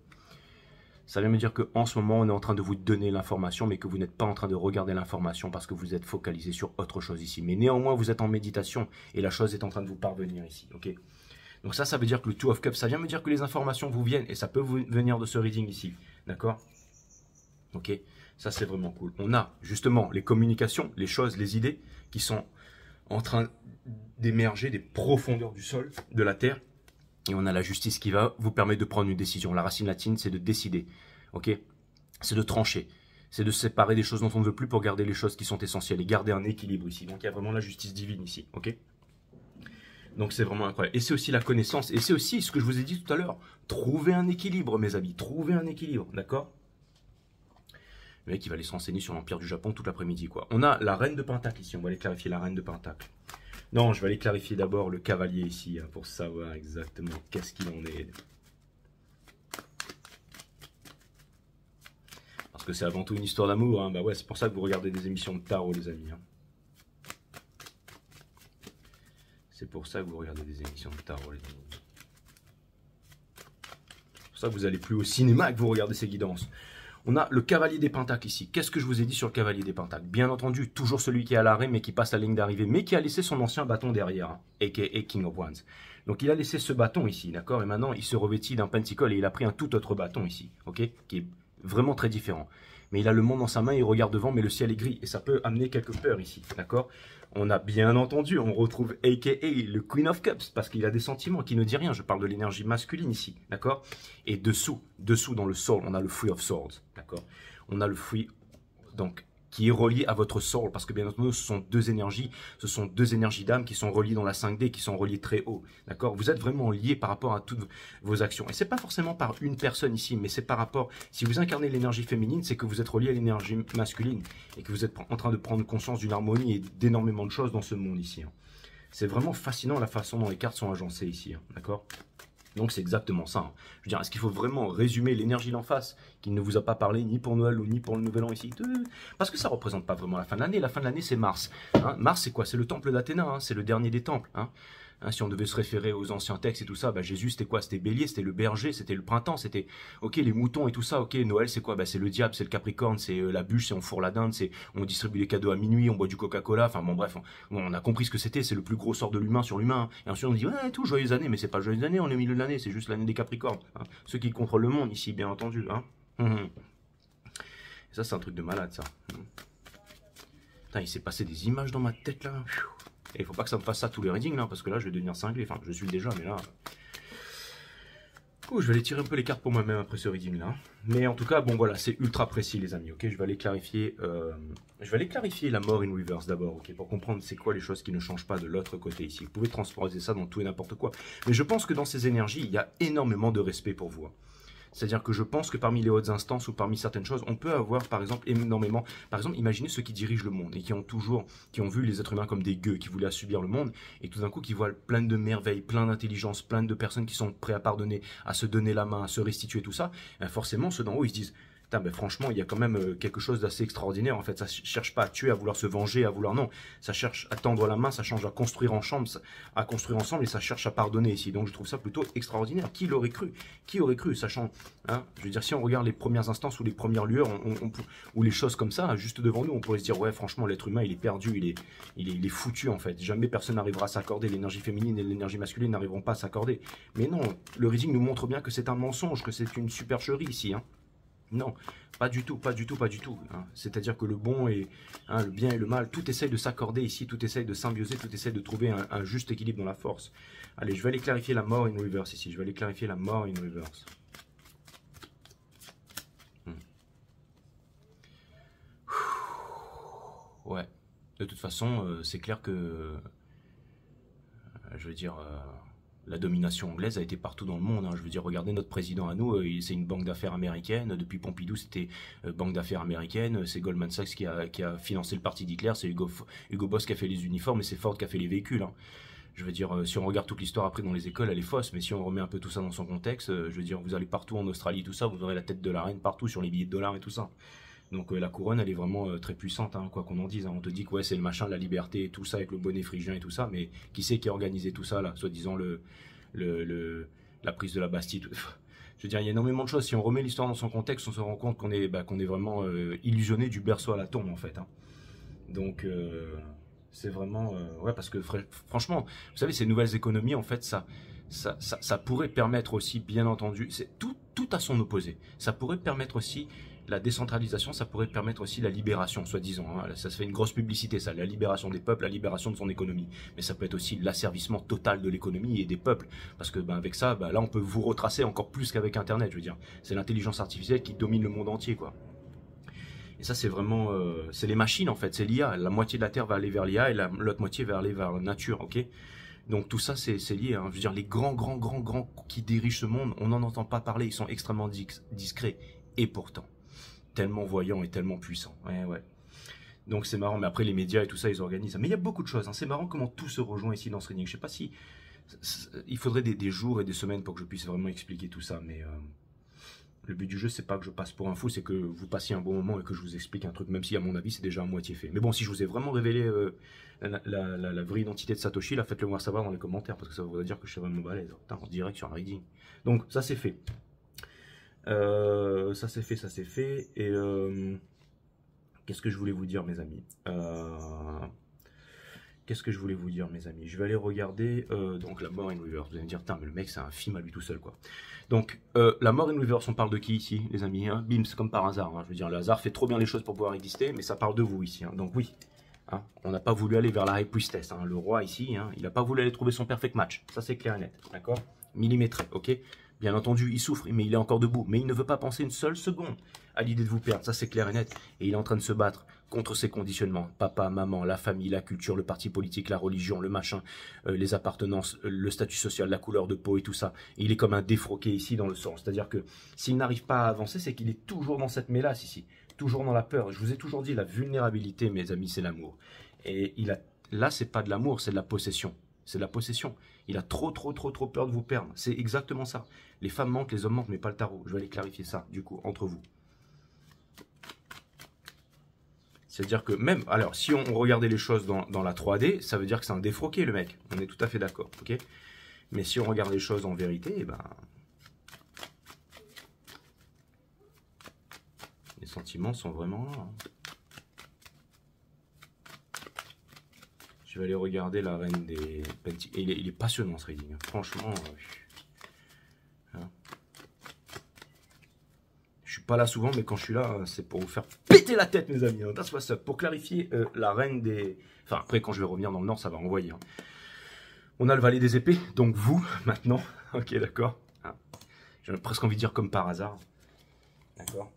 Ça vient me dire qu'en ce moment, on est en train de vous donner l'information, mais que vous n'êtes pas en train de regarder l'information parce que vous êtes focalisé sur autre chose ici. Mais néanmoins, vous êtes en méditation et la chose est en train de vous parvenir ici. Ok? Donc ça veut dire que le Two of Cups, ça vient me dire que les informations vous viennent et ça peut vous venir de ce reading ici. D'accord? Ok? Ça, c'est vraiment cool. On a justement les communications, les choses, les idées qui sont en train d'émerger des profondeurs du sol, de la terre. Et on a la justice qui va vous permettre de prendre une décision. La racine latine, c'est de décider. Ok? C'est de trancher. C'est de séparer des choses dont on ne veut plus pour garder les choses qui sont essentielles et garder un équilibre ici. Donc il y a vraiment la justice divine ici. Ok? Donc c'est vraiment incroyable. Et c'est aussi la connaissance. Et c'est aussi ce que je vous ai dit tout à l'heure. Trouver un équilibre, mes amis. Trouver un équilibre. D'accord? Le mec, il va aller se renseigner sur l'Empire du Japon toute l'après-midi, quoi. On a la reine de Pentacle ici. On va aller clarifier la reine de Pentacle. Non, je vais aller clarifier d'abord le cavalier ici, hein, pour savoir exactement qu'est-ce qu'il en est. Parce que c'est avant tout une histoire d'amour, hein. Bah ouais, c'est pour ça que vous regardez des émissions de tarot, les amis. Hein. C'est pour ça que vous regardez des émissions de tarot, les amis. C'est pour ça que vous allez plus au cinéma que vous regardez ces guidances. On a le cavalier des pentacles ici. Qu'est-ce que je vous ai dit sur le cavalier des pentacles? Bien entendu, toujours celui qui est à l'arrêt, mais qui passe la ligne d'arrivée, mais qui a laissé son ancien bâton derrière, hein, a.k.a. King of Wands. Donc il a laissé ce bâton ici, d'accord? Et maintenant, il se revêtit d'un pentacle et il a pris un tout autre bâton ici, ok? Qui est vraiment très différent. Mais il a le monde dans sa main, il regarde devant, mais le ciel est gris. Et ça peut amener quelques peurs ici, d'accord? On a bien entendu, on retrouve a.k.a. le Queen of Cups, parce qu'il a des sentiments, qui ne dit rien. Je parle de l'énergie masculine ici, d'accord? Et dessous dans le soul, on a le Three of Swords, d'accord? On a le Three, donc, qui est relié à votre soul, parce que bien entendu, ce sont deux énergies d'âme qui sont reliées dans la 5D, qui sont reliées très haut, d'accord? Vous êtes vraiment liés par rapport à toutes vos actions. Et c'est pas forcément par une personne ici, mais c'est par rapport, si vous incarnez l'énergie féminine, c'est que vous êtes relié à l'énergie masculine, et que vous êtes en train de prendre conscience d'une harmonie et d'énormément de choses dans ce monde ici. Hein. C'est vraiment fascinant la façon dont les cartes sont agencées ici, hein, d'accord? Donc c'est exactement ça. Hein. Je veux dire, est-ce qu'il faut vraiment résumer l'énergie d'en face, qui ne vous a pas parlé ni pour Noël ou ni pour le Nouvel An ici? Parce que ça ne représente pas vraiment la fin de l'année. La fin de l'année, c'est Mars. Hein. Mars, c'est quoi? C'est le temple d'Athéna, hein. C'est le dernier des temples. Hein. Hein, si on devait se référer aux anciens textes et tout ça, bah, Jésus, c'était quoi? C'était Bélier, c'était le berger, c'était le printemps, c'était ok les moutons et tout ça. Ok, Noël, c'est quoi? Bah, c'est le diable, c'est le Capricorne, c'est la bûche, c'est on fourre la dinde, c'est on distribue les cadeaux à minuit, on boit du Coca-Cola. Enfin bon, bref, on a compris ce que c'était. C'est le plus gros sort de l'humain sur l'humain. Et ensuite on dit ouais, tout joyeuse année, mais c'est pas joyeuse année, on est au milieu de l'année, c'est juste l'année des Capricornes. Hein. Ceux qui contrôlent le monde ici, bien entendu. Hein. Et ça, c'est un truc de malade, ça. Putain, il s'est passé des images dans ma tête là. Et il faut pas que ça me fasse ça tous les readings là, parce que là je vais devenir cinglé. Enfin, je suis déjà, mais là. Je vais aller tirer un peu les cartes pour moi-même après ce reading là. Mais en tout cas, bon voilà, c'est ultra précis les amis. Ok, je vais aller clarifier. La mort in reverse d'abord, ok, pour comprendre c'est quoi les choses qui ne changent pas de l'autre côté ici. Vous pouvez transposer ça dans tout et n'importe quoi. Mais je pense que dans ces énergies, il y a énormément de respect pour vous. C'est-à-dire que je pense que parmi les hautes instances ou parmi certaines choses, on peut avoir par exemple énormément, par exemple imaginez ceux qui dirigent le monde et qui ont vu les êtres humains comme des gueux, qui voulaient assouvir le monde et tout d'un coup qui voient plein de merveilles, plein d'intelligence, plein de personnes qui sont prêtes à pardonner, à se donner la main, à se restituer tout ça, forcément ceux d'en haut ils se disent ben franchement, il y a quand même quelque chose d'assez extraordinaire. En fait, ça cherche pas à tuer, à vouloir se venger, à vouloir non. Ça cherche à tendre la main, ça change à construire ensemble, et ça cherche à pardonner ici. Donc, je trouve ça plutôt extraordinaire. Qui l'aurait cru? Qui aurait cru, sachant, hein, je veux dire, si on regarde les premières instances ou les premières lueurs, ou les choses comme ça, juste devant nous, on pourrait se dire, ouais, franchement, l'être humain, il est perdu, il est foutu en fait. Jamais personne n'arrivera à s'accorder. L'énergie féminine et l'énergie masculine n'arriveront pas à s'accorder. Mais non, le reading nous montre bien que c'est un mensonge, que c'est une supercherie ici, hein. Non, pas du tout, pas du tout, pas du tout. Hein. C'est-à-dire que le bon et le bien et le mal, tout essaye de s'accorder ici, tout essaye de symbioser, tout essaye de trouver un juste équilibre dans la force. Allez, je vais aller clarifier la mort in reverse ici. Je vais aller clarifier la mort in reverse. Ouais, de toute façon, c'est clair que, je veux dire... la domination anglaise a été partout dans le monde. Hein. Je veux dire, regardez notre président à nous, c'est une banque d'affaires américaine. Depuis Pompidou, c'était banque d'affaires américaine. C'est Goldman Sachs qui a financé le parti d'Hitler. C'est Hugo Boss qui a fait les uniformes et c'est Ford qui a fait les véhicules. Hein. Je veux dire, si on regarde toute l'histoire après dans les écoles, elle est fausse, mais si on remet un peu tout ça dans son contexte, je veux dire, vous allez partout en Australie, tout ça, vous aurez la tête de la reine partout sur les billets de dollars et tout ça. Donc la couronne, elle est vraiment très puissante, hein, quoi qu'on en dise. Hein. On te dit que ouais, c'est le machin, la liberté et tout ça, avec le bonnet phrygien et tout ça, mais qui c'est qui a organisé tout ça, là, soi-disant la prise de la Bastille. Je veux dire, il y a énormément de choses. Si on remet l'histoire dans son contexte, on se rend compte qu'on est vraiment illusionné du berceau à la tombe, en fait. Hein. Donc, c'est vraiment... ouais, parce que franchement, vous savez, ces nouvelles économies, en fait, ça pourrait permettre aussi, bien entendu, c'est tout à son opposé. Ça pourrait permettre aussi la décentralisation, ça pourrait permettre aussi la libération, soi-disant. Hein. Ça se fait une grosse publicité, ça, la libération des peuples, la libération de son économie. Mais ça peut être aussi l'asservissement total de l'économie et des peuples. Parce que avec ça, là, on peut vous retracer encore plus qu'avec Internet, je veux dire. C'est l'intelligence artificielle qui domine le monde entier, quoi. Et ça, c'est vraiment... c'est les machines, en fait, c'est l'IA. La moitié de la Terre va aller vers l'IA et l'autre moitié va aller vers la nature, ok? Donc tout ça, c'est lié. Hein. Je veux dire, les grands qui dirigent ce monde, on n'en entend pas parler, ils sont extrêmement discrets. Et pourtant, tellement voyants et tellement puissants. Ouais. Donc c'est marrant, mais après les médias et tout ça, ils organisent. Mais il y a beaucoup de choses. Hein. C'est marrant comment tout se rejoint ici dans ce reading. Je sais pas si... Il faudrait des jours et des semaines pour que je puisse vraiment expliquer tout ça, mais... Le but du jeu, c'est pas que je passe pour un fou, c'est que vous passiez un bon moment et que je vous explique un truc, même si à mon avis, c'est déjà à moitié fait. Mais bon, si je vous ai vraiment révélé la vraie identité de Satoshi, là, faites-le moi savoir dans les commentaires, parce que ça voudrait dire que je suis vraiment balèze. Putain, en direct sur un reading. Donc, ça c'est fait. Ça c'est fait. Et qu'est-ce que je voulais vous dire, mes amis? Je vais aller regarder donc la mort in reverse. Vous allez me dire, putain, mais le mec, c'est un film à lui tout seul, quoi. Donc, la mort in reverse, on parle de qui ici, les amis, hein? Bim, c'est comme par hasard. Hein. Je veux dire, le hasard fait trop bien les choses pour pouvoir exister, mais ça parle de vous ici. Hein. Donc oui, hein, on n'a pas voulu aller vers la High Priestess. Hein. Le roi ici, hein, il n'a pas voulu aller trouver son perfect match. Ça, c'est clair et net. D'accord? Millimétré, ok? Bien entendu, il souffre, mais il est encore debout. Mais il ne veut pas penser une seule seconde à l'idée de vous perdre. Ça, c'est clair et net. Et il est en train de se battre contre ses conditionnements. Papa, maman, la famille, la culture, le parti politique, la religion, le machin, les appartenances, le statut social, la couleur de peau et tout ça. Et il est comme un défroqué ici dans le sang. C'est-à-dire que s'il n'arrive pas à avancer, c'est qu'il est toujours dans cette mélasse ici. Toujours dans la peur. Je vous ai toujours dit, la vulnérabilité, mes amis, c'est l'amour. Et là, c'est pas de l'amour, c'est de la possession. C'est de la possession. Il a trop peur de vous perdre. C'est exactement ça. Les femmes mentent, les hommes mentent, mais pas le tarot. Je vais aller clarifier ça, du coup, entre vous. C'est-à-dire que même, alors, si on regardait les choses dans la 3D, ça veut dire que c'est un défroqué, le mec. On est tout à fait d'accord, ok? Mais si on regarde les choses en vérité, eh ben... les sentiments sont vraiment là. Hein. Je vais aller regarder la reine des Pentacles. Il est passionnant ce reading. Franchement, hein. Je suis pas là souvent, mais quand je suis là, c'est pour vous faire péter la tête, mes amis. That's what's up. Pour clarifier la reine des... Enfin, après, quand je vais revenir dans le Nord, ça va envoyer. Hein. On a le valet des épées, donc vous, maintenant. Ok, d'accord. Hein. J'ai presque envie de dire comme par hasard. D'accord.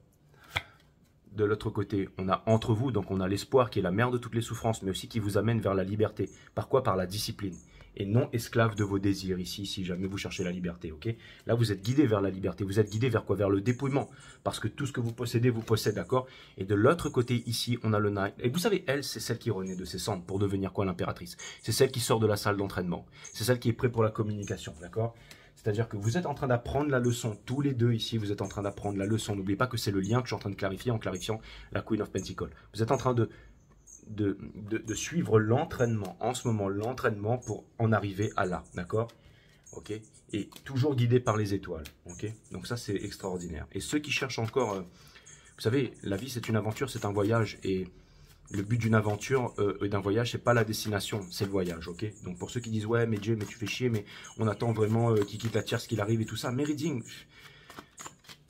De l'autre côté, on a entre vous, donc on a l'espoir qui est la mère de toutes les souffrances, mais aussi qui vous amène vers la liberté. Par quoi? Par la discipline. Et non esclave de vos désirs ici, si jamais vous cherchez la liberté, ok? Là, vous êtes guidé vers la liberté. Vous êtes guidé vers quoi? Vers le dépouillement. Parce que tout ce que vous possédez, vous possède, d'accord? Et de l'autre côté, ici, on a le Knight. Et vous savez, elle, c'est celle qui renaît de ses cendres pour devenir quoi, l'impératrice? C'est celle qui sort de la salle d'entraînement. C'est celle qui est prête pour la communication, d'accord? C'est-à-dire que vous êtes en train d'apprendre la leçon, tous les deux ici, vous êtes en train d'apprendre la leçon. N'oubliez pas que c'est le lien que je suis en train de clarifier en clarifiant la Queen of Pentacles. Vous êtes en train de suivre l'entraînement, en ce moment, l'entraînement pour en arriver à là, d'accord? Ok? Et toujours guidé par les étoiles, ok? Donc ça, c'est extraordinaire. Et ceux qui cherchent encore, vous savez, la vie, c'est une aventure, c'est un voyage, et le but d'une aventure et d'un voyage, c'est pas la destination, c'est le voyage, ok? Donc pour ceux qui disent, ouais, mais Jay, mais tu fais chier, mais on attend vraiment qu'il quitte la tierce, qu'il arrive et tout ça, mais reading,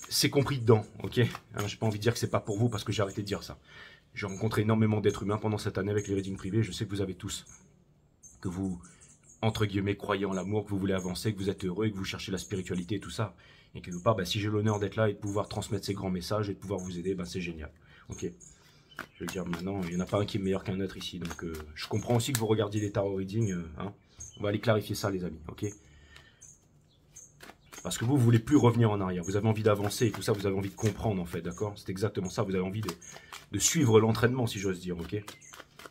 c'est compris dedans, ok? Hein, j'ai pas envie de dire que c'est pas pour vous, parce que j'ai arrêté de dire ça. J'ai rencontré énormément d'êtres humains pendant cette année avec les readings privés, je sais que vous avez tous, que vous, entre guillemets, croyez en l'amour, que vous voulez avancer, que vous êtes heureux, que vous cherchez la spiritualité et tout ça, et quelque part, bah, si j'ai l'honneur d'être là et de pouvoir transmettre ces grands messages et de pouvoir vous aider, bah, c'est génial, ok? Je veux dire, maintenant, il n'y en a pas un qui est meilleur qu'un autre ici. Donc, je comprends aussi que vous regardiez les tarot readings. Hein. On va aller clarifier ça, les amis. Ok? Parce que vous ne voulez plus revenir en arrière. Vous avez envie d'avancer et tout ça. Vous avez envie de comprendre, en fait. D'accord? C'est exactement ça. Vous avez envie de suivre l'entraînement, si j'ose dire. Ok?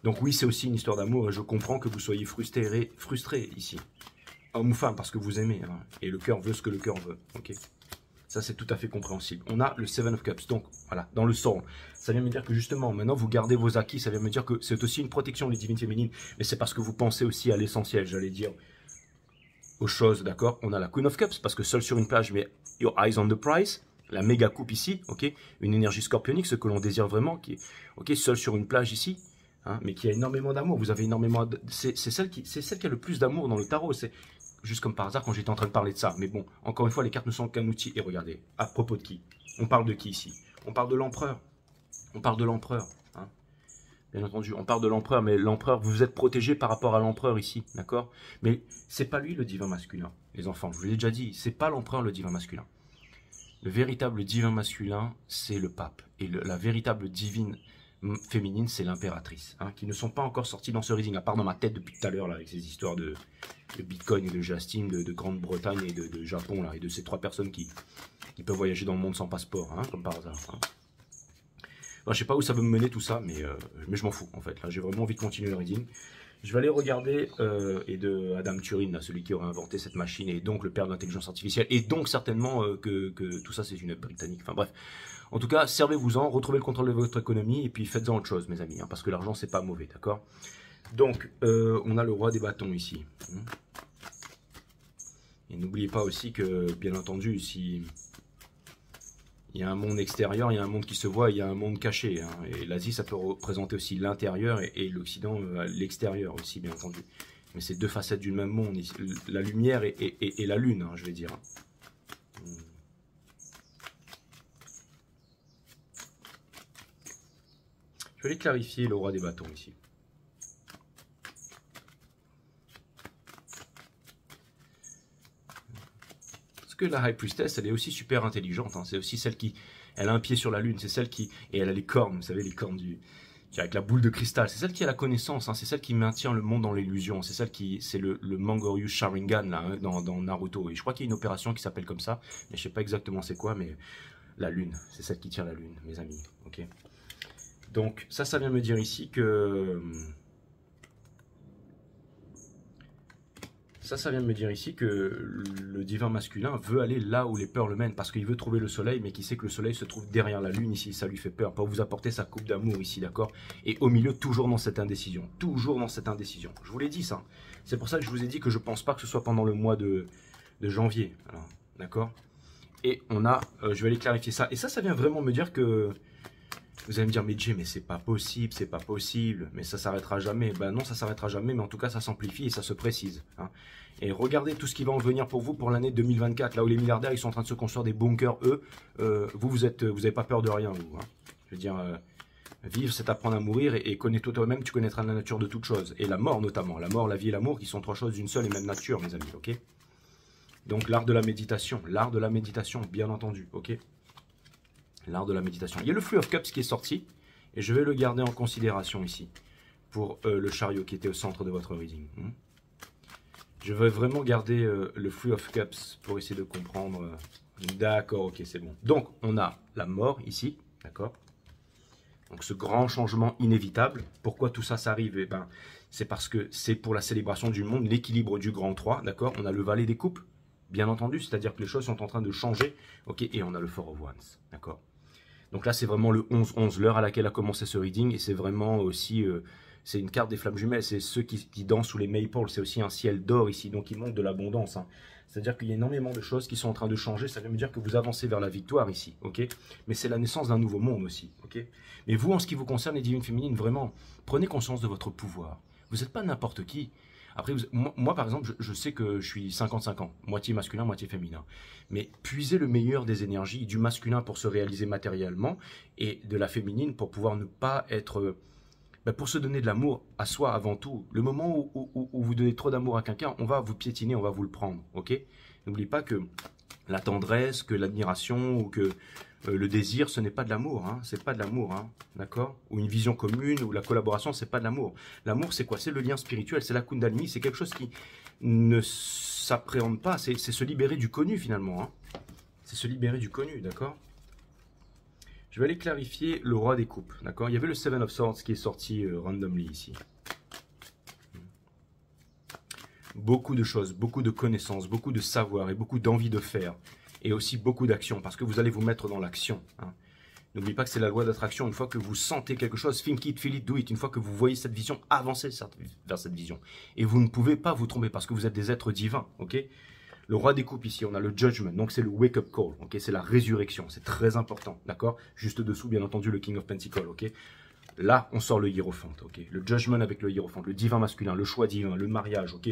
Donc oui, c'est aussi une histoire d'amour, et je comprends que vous soyez frustré ici. Homme ou femme, parce que vous aimez, hein, et le cœur veut ce que le cœur veut, ok. Ça, c'est tout à fait compréhensible. On a le Seven of Cups, donc voilà, dans le soul. Ça vient me dire que justement, maintenant, vous gardez vos acquis, ça vient me dire que c'est aussi une protection, les divines féminines, mais c'est parce que vous pensez aussi à l'essentiel, j'allais dire, aux choses, d'accord. On a la Queen of Cups, parce que seul sur une plage, mais your eyes on the prize, la méga coupe ici, ok, une énergie scorpionique, ce que l'on désire vraiment, qui est, ok, seul sur une plage ici, hein, mais qui a énormément d'amour. Vous avez énormément, c'est celle qui a le plus d'amour dans le tarot, c'est juste comme par hasard quand j'étais en train de parler de ça. Mais bon, encore une fois, les cartes ne sont qu'un outil. Et regardez, à propos de qui? On parle de qui ici? On parle de l'empereur. On parle de l'empereur. Hein, bien entendu, on parle de l'empereur, mais l'empereur, vous êtes protégé par rapport à l'empereur ici, d'accord? Mais c'est pas lui le divin masculin, les enfants. Je vous l'ai déjà dit, c'est pas l'empereur le divin masculin. Le véritable divin masculin, c'est le pape. Et la véritable divine féminine, c'est l'impératrice, hein, qui ne sont pas encore sortis dans ce reading, à part dans ma tête depuis tout à l'heure, avec ces histoires de Bitcoin et de Justin, de Grande-Bretagne et de Japon, là, et de ces 3 personnes qui peuvent voyager dans le monde sans passeport, hein, comme par hasard. Hein. Bon, je sais pas où ça veut me mener tout ça, mais je m'en fous, en fait. Là, j'ai vraiment envie de continuer le reading. Je vais aller regarder, et de Adam Turing, là, celui qui aurait inventé cette machine, et donc le père de l'intelligence artificielle, et donc certainement que tout ça, c'est une britannique. Enfin bref. En tout cas, servez-vous-en, retrouvez le contrôle de votre économie, et puis faites-en autre chose, mes amis, hein, parce que l'argent, c'est pas mauvais, d'accord? Donc, on a le roi des bâtons ici. Et n'oubliez pas aussi que, bien entendu, si il y a un monde extérieur, il y a un monde qui se voit, il y a un monde caché. Hein, et l'Asie, ça peut représenter aussi l'intérieur et l'Occident, l'extérieur aussi, bien entendu. Mais c'est 2 facettes du même monde, la lumière et la lune, hein, je vais dire. Je vais aller clarifier le roi des bâtons ici. Parce que la High Priestess, elle est aussi super intelligente. Hein. C'est aussi celle qui... Elle a un pied sur la lune. C'est celle qui... Et elle a les cornes, vous savez, les cornes avec la boule de cristal. C'est celle qui a la connaissance. Hein. C'est celle qui maintient le monde dans l'illusion. C'est celle qui... C'est le Mangoryu Sharingan, là, hein, dans Naruto. Et je crois qu'il y a une opération qui s'appelle comme ça. Mais je sais pas exactement c'est quoi, mais... La lune. C'est celle qui tient la lune, mes amis. Ok. Donc, ça vient me dire ici que... Ça vient de me dire ici que le divin masculin veut aller là où les peurs le mènent, parce qu'il veut trouver le soleil, mais qu'il sait que le soleil se trouve derrière la lune ici, ça lui fait peur, pour vous apporter sa coupe d'amour ici, d'accord? Et au milieu, toujours dans cette indécision, toujours dans cette indécision. Je vous l'ai dit ça, c'est pour ça que je vous ai dit que je pense pas que ce soit pendant le mois de janvier, d'accord? Et on a, je vais aller clarifier ça, et ça vient vraiment me dire que... Vous allez me dire, mais Jay, mais c'est pas possible, mais ça s'arrêtera jamais. Ben non, ça s'arrêtera jamais, mais en tout cas, ça s'amplifie et ça se précise. Hein. Et regardez tout ce qui va en venir pour vous pour l'année 2024, là où les milliardaires, ils sont en train de se construire des bunkers, eux. Vous avez pas peur de rien, vous. Hein. Je veux dire, vivre, c'est apprendre à mourir, et connais-toi toi-même, tu connaîtras la nature de toutes choses. Et la mort, notamment. La mort, la vie et l'amour, qui sont 3 choses d'une seule et même nature, mes amis, ok? Donc, l'art de la méditation, bien entendu, ok? L'art de la méditation. Il y a le Three of Cups qui est sorti, et je vais le garder en considération ici, pour le chariot qui était au centre de votre reading. Je vais vraiment garder le Three of Cups pour essayer de comprendre. D'accord, ok, c'est bon. Donc, on a la mort ici, d'accord? Donc, ce grand changement inévitable. Pourquoi tout ça arrive? Eh ben, c'est parce que c'est pour la célébration du monde, l'équilibre du grand 3, d'accord? On a le valet des coupes, bien entendu, c'est-à-dire que les choses sont en train de changer, ok? Et on a le Four of Wands, d'accord? Donc là, c'est vraiment le 11-11, l'heure à laquelle a commencé ce reading. Et c'est vraiment aussi, c'est une carte des flammes jumelles. C'est ceux qui dansent sous les maples. C'est aussi un ciel d'or ici. Donc il montre de l'abondance. Hein. C'est-à-dire qu'il y a énormément de choses qui sont en train de changer. Ça veut me dire que vous avancez vers la victoire ici. Ok. Mais c'est la naissance d'un nouveau monde aussi. Ok. Mais vous, en ce qui vous concerne, les divines féminines, vraiment, prenez conscience de votre pouvoir. Vous n'êtes pas n'importe qui. Après, moi, par exemple, je sais que je suis 50-50, moitié masculin, moitié féminin. Mais puisez le meilleur des énergies, du masculin pour se réaliser matériellement, et de la féminine pour pouvoir ne pas être... pour se donner de l'amour à soi avant tout. Le moment où vous donnez trop d'amour à quelqu'un, on va vous piétiner, on va vous le prendre. Ok? N'oubliez pas que la tendresse, que l'admiration, ou que... le désir, ce n'est pas de l'amour, hein. C'est pas de l'amour, hein. D'accord? Ou une vision commune, ou la collaboration, c'est pas de l'amour. L'amour, c'est quoi? C'est le lien spirituel, c'est la Kundalini, c'est quelque chose qui ne s'appréhende pas, c'est se libérer du connu finalement, hein. C'est se libérer du connu, d'accord? Je vais aller clarifier le roi des coupes, d'accord? Il y avait le Seven of Swords qui est sorti randomly ici. Beaucoup de choses, beaucoup de connaissances, beaucoup de savoir et beaucoup d'envie de faire. Et aussi beaucoup d'action, parce que vous allez vous mettre dans l'action. Hein. N'oubliez pas que c'est la loi d'attraction. Une fois que vous sentez quelque chose, think it, feel it, do it. Une fois que vous voyez cette vision, avancez vers cette vision. Et vous ne pouvez pas vous tromper, parce que vous êtes des êtres divins, ok? Le roi des coupes ici, on a le judgment, donc c'est le wake-up call, ok? C'est la résurrection, c'est très important, d'accord? Juste dessous, bien entendu, le King of Pentacles, ok? Là, on sort le hiérophant, ok? Le judgment avec le hiérophant, le divin masculin, le choix divin, le mariage, ok?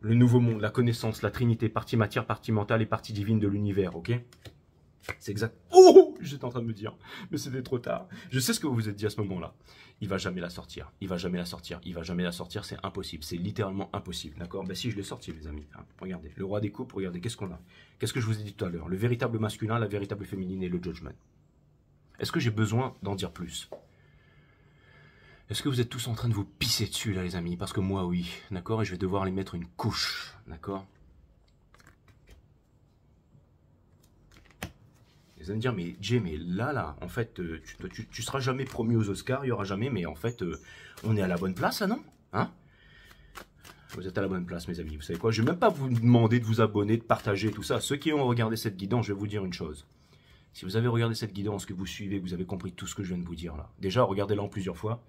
Le nouveau monde, la connaissance, la trinité, partie matière, partie mentale et partie divine de l'univers, ok? C'est exact. Oh, j'étais en train de me dire, mais c'était trop tard. Je sais ce que vous vous êtes dit à ce moment-là. Il va jamais la sortir, il va jamais la sortir, il va jamais la sortir, c'est impossible, c'est littéralement impossible, d'accord? Ben si, je l'ai sorti, les amis. Hein. Regardez, le roi des coupes, regardez, qu'est-ce qu'on a? Qu'est-ce que je vous ai dit tout à l'heure? Le véritable masculin, la véritable féminine et le judgment. Est-ce que j'ai besoin d'en dire plus? Est-ce que vous êtes tous en train de vous pisser dessus, là, les amis? Parce que moi, oui, d'accord? Et je vais devoir les mettre une couche, d'accord? Vous allez me dire, mais Jay, mais là, en fait, tu seras jamais promu aux Oscars, il y aura jamais, mais en fait, on est à la bonne place, là, non? Hein? Vous êtes à la bonne place, mes amis. Vous savez quoi? Je ne vais même pas vous demander de vous abonner, de partager, tout ça. Ceux qui ont regardé cette guidance, je vais vous dire une chose. Si vous avez regardé cette guidance, que vous suivez, que vous avez compris tout ce que je viens de vous dire, là. Déjà, regardez-la en plusieurs fois.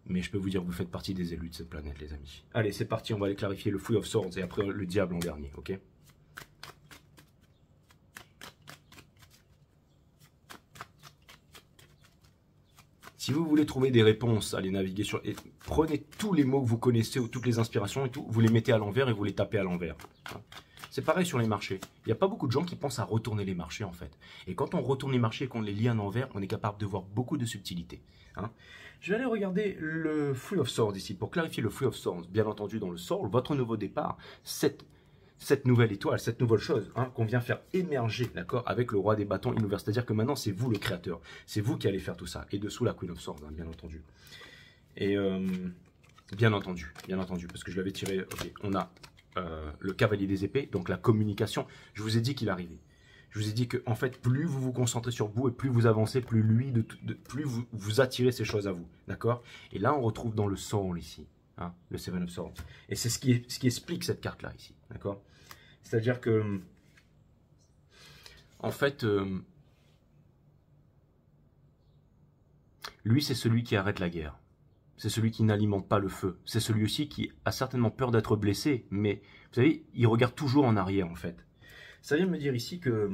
Mais je peux vous dire que vous faites partie des élus de cette planète, les amis. Allez, c'est parti, on va aller clarifier le Three of Swords et après le diable en dernier, ok? Si vous voulez trouver des réponses, allez naviguer sur... Et prenez tous les mots que vous connaissez ou toutes les inspirations et tout, vous les mettez à l'envers et vous les tapez à l'envers. Hein. C'est pareil sur les marchés. Il n'y a pas beaucoup de gens qui pensent à retourner les marchés, en fait. Et quand on retourne les marchés et qu'on les lit à l'envers, on est capable de voir beaucoup de subtilités. Hein. Je vais aller regarder le Three of Swords ici, pour clarifier le Three of Swords. Bien entendu, dans le Soul, votre nouveau départ, cette nouvelle étoile, cette nouvelle chose hein, qu'on vient faire émerger, d'accord, avec le roi des bâtons univers. C'est-à-dire que maintenant, c'est vous le créateur. C'est vous qui allez faire tout ça. Et dessous, la Queen of Swords, hein, bien entendu. Et bien entendu, parce que je l'avais tiré, ok, on a le cavalier des épées, donc la communication. Je vous ai dit qu'il arrivait. Je vous ai dit que, en fait, plus vous vous concentrez sur vous et plus vous avancez, plus plus vous attirez ces choses à vous, d'accord? Et là, on retrouve dans le Soul ici, hein, le Seven of Swords. Et c'est ce qui explique cette carte-là ici, d'accord? C'est-à-dire que, en fait, lui, c'est celui qui arrête la guerre. C'est celui qui n'alimente pas le feu. C'est celui aussi qui a certainement peur d'être blessé, mais, vous savez, il regarde toujours en arrière, en fait. Ça vient me dire ici que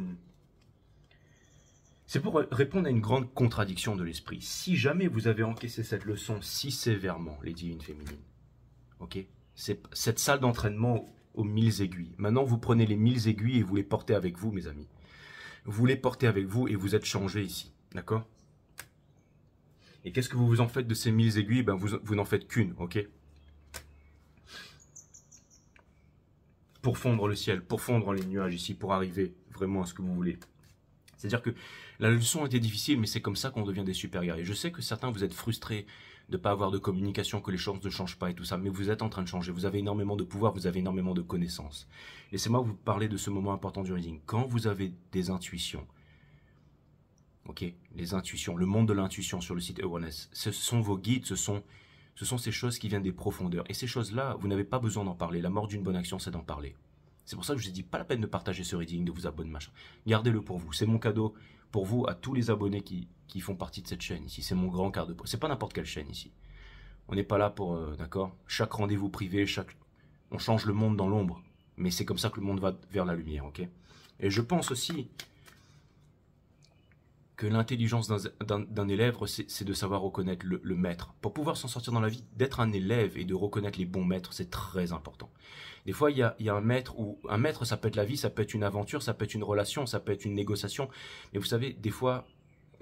c'est pour répondre à une grande contradiction de l'esprit. Si jamais vous avez encaissé cette leçon si sévèrement, les divines féminines, ok, c'est cette salle d'entraînement aux 1000 aiguilles. Maintenant, vous prenez les 1000 aiguilles et vous les portez avec vous, mes amis. Vous les portez avec vous et vous êtes changés ici, d'accord? Et qu'est-ce que vous en faites de ces 1000 aiguilles? Ben, vous n'en faites qu'une, ok? Pour fondre le ciel, pour fondre les nuages ici, pour arriver vraiment à ce que vous voulez. C'est-à-dire que la leçon était difficile, mais c'est comme ça qu'on devient des super guerriers. Je sais que certains, vous êtes frustrés de ne pas avoir de communication, que les choses ne changent pas et tout ça, mais vous êtes en train de changer. Vous avez énormément de pouvoir, vous avez énormément de connaissances. Laissez-moi vous parler de ce moment important du reading. Quand vous avez des intuitions, ok, les intuitions, le monde de l'intuition sur le site Awareness, ce sont vos guides, ce sont ces choses qui viennent des profondeurs. Et ces choses-là, vous n'avez pas besoin d'en parler. La mort d'une bonne action, c'est d'en parler. C'est pour ça que je vous ai dit, pas la peine de partager ce reading, de vous abonner, machin. Gardez-le pour vous. C'est mon cadeau pour vous, à tous les abonnés qui font partie de cette chaîne ici. C'est mon grand cadeau. C'est pas n'importe quelle chaîne ici. On n'est pas là pour, d'accord? Chaque rendez-vous privé, on change le monde dans l'ombre. Mais c'est comme ça que le monde va vers la lumière, ok? Et je pense aussi que l'intelligence d'un élève, c'est de savoir reconnaître le maître. Pour pouvoir s'en sortir dans la vie, d'être un élève et de reconnaître les bons maîtres, c'est très important. Des fois, il y a un maître, un maître, ça peut être la vie, ça peut être une aventure, ça peut être une relation, ça peut être une négociation. Mais vous savez, des fois,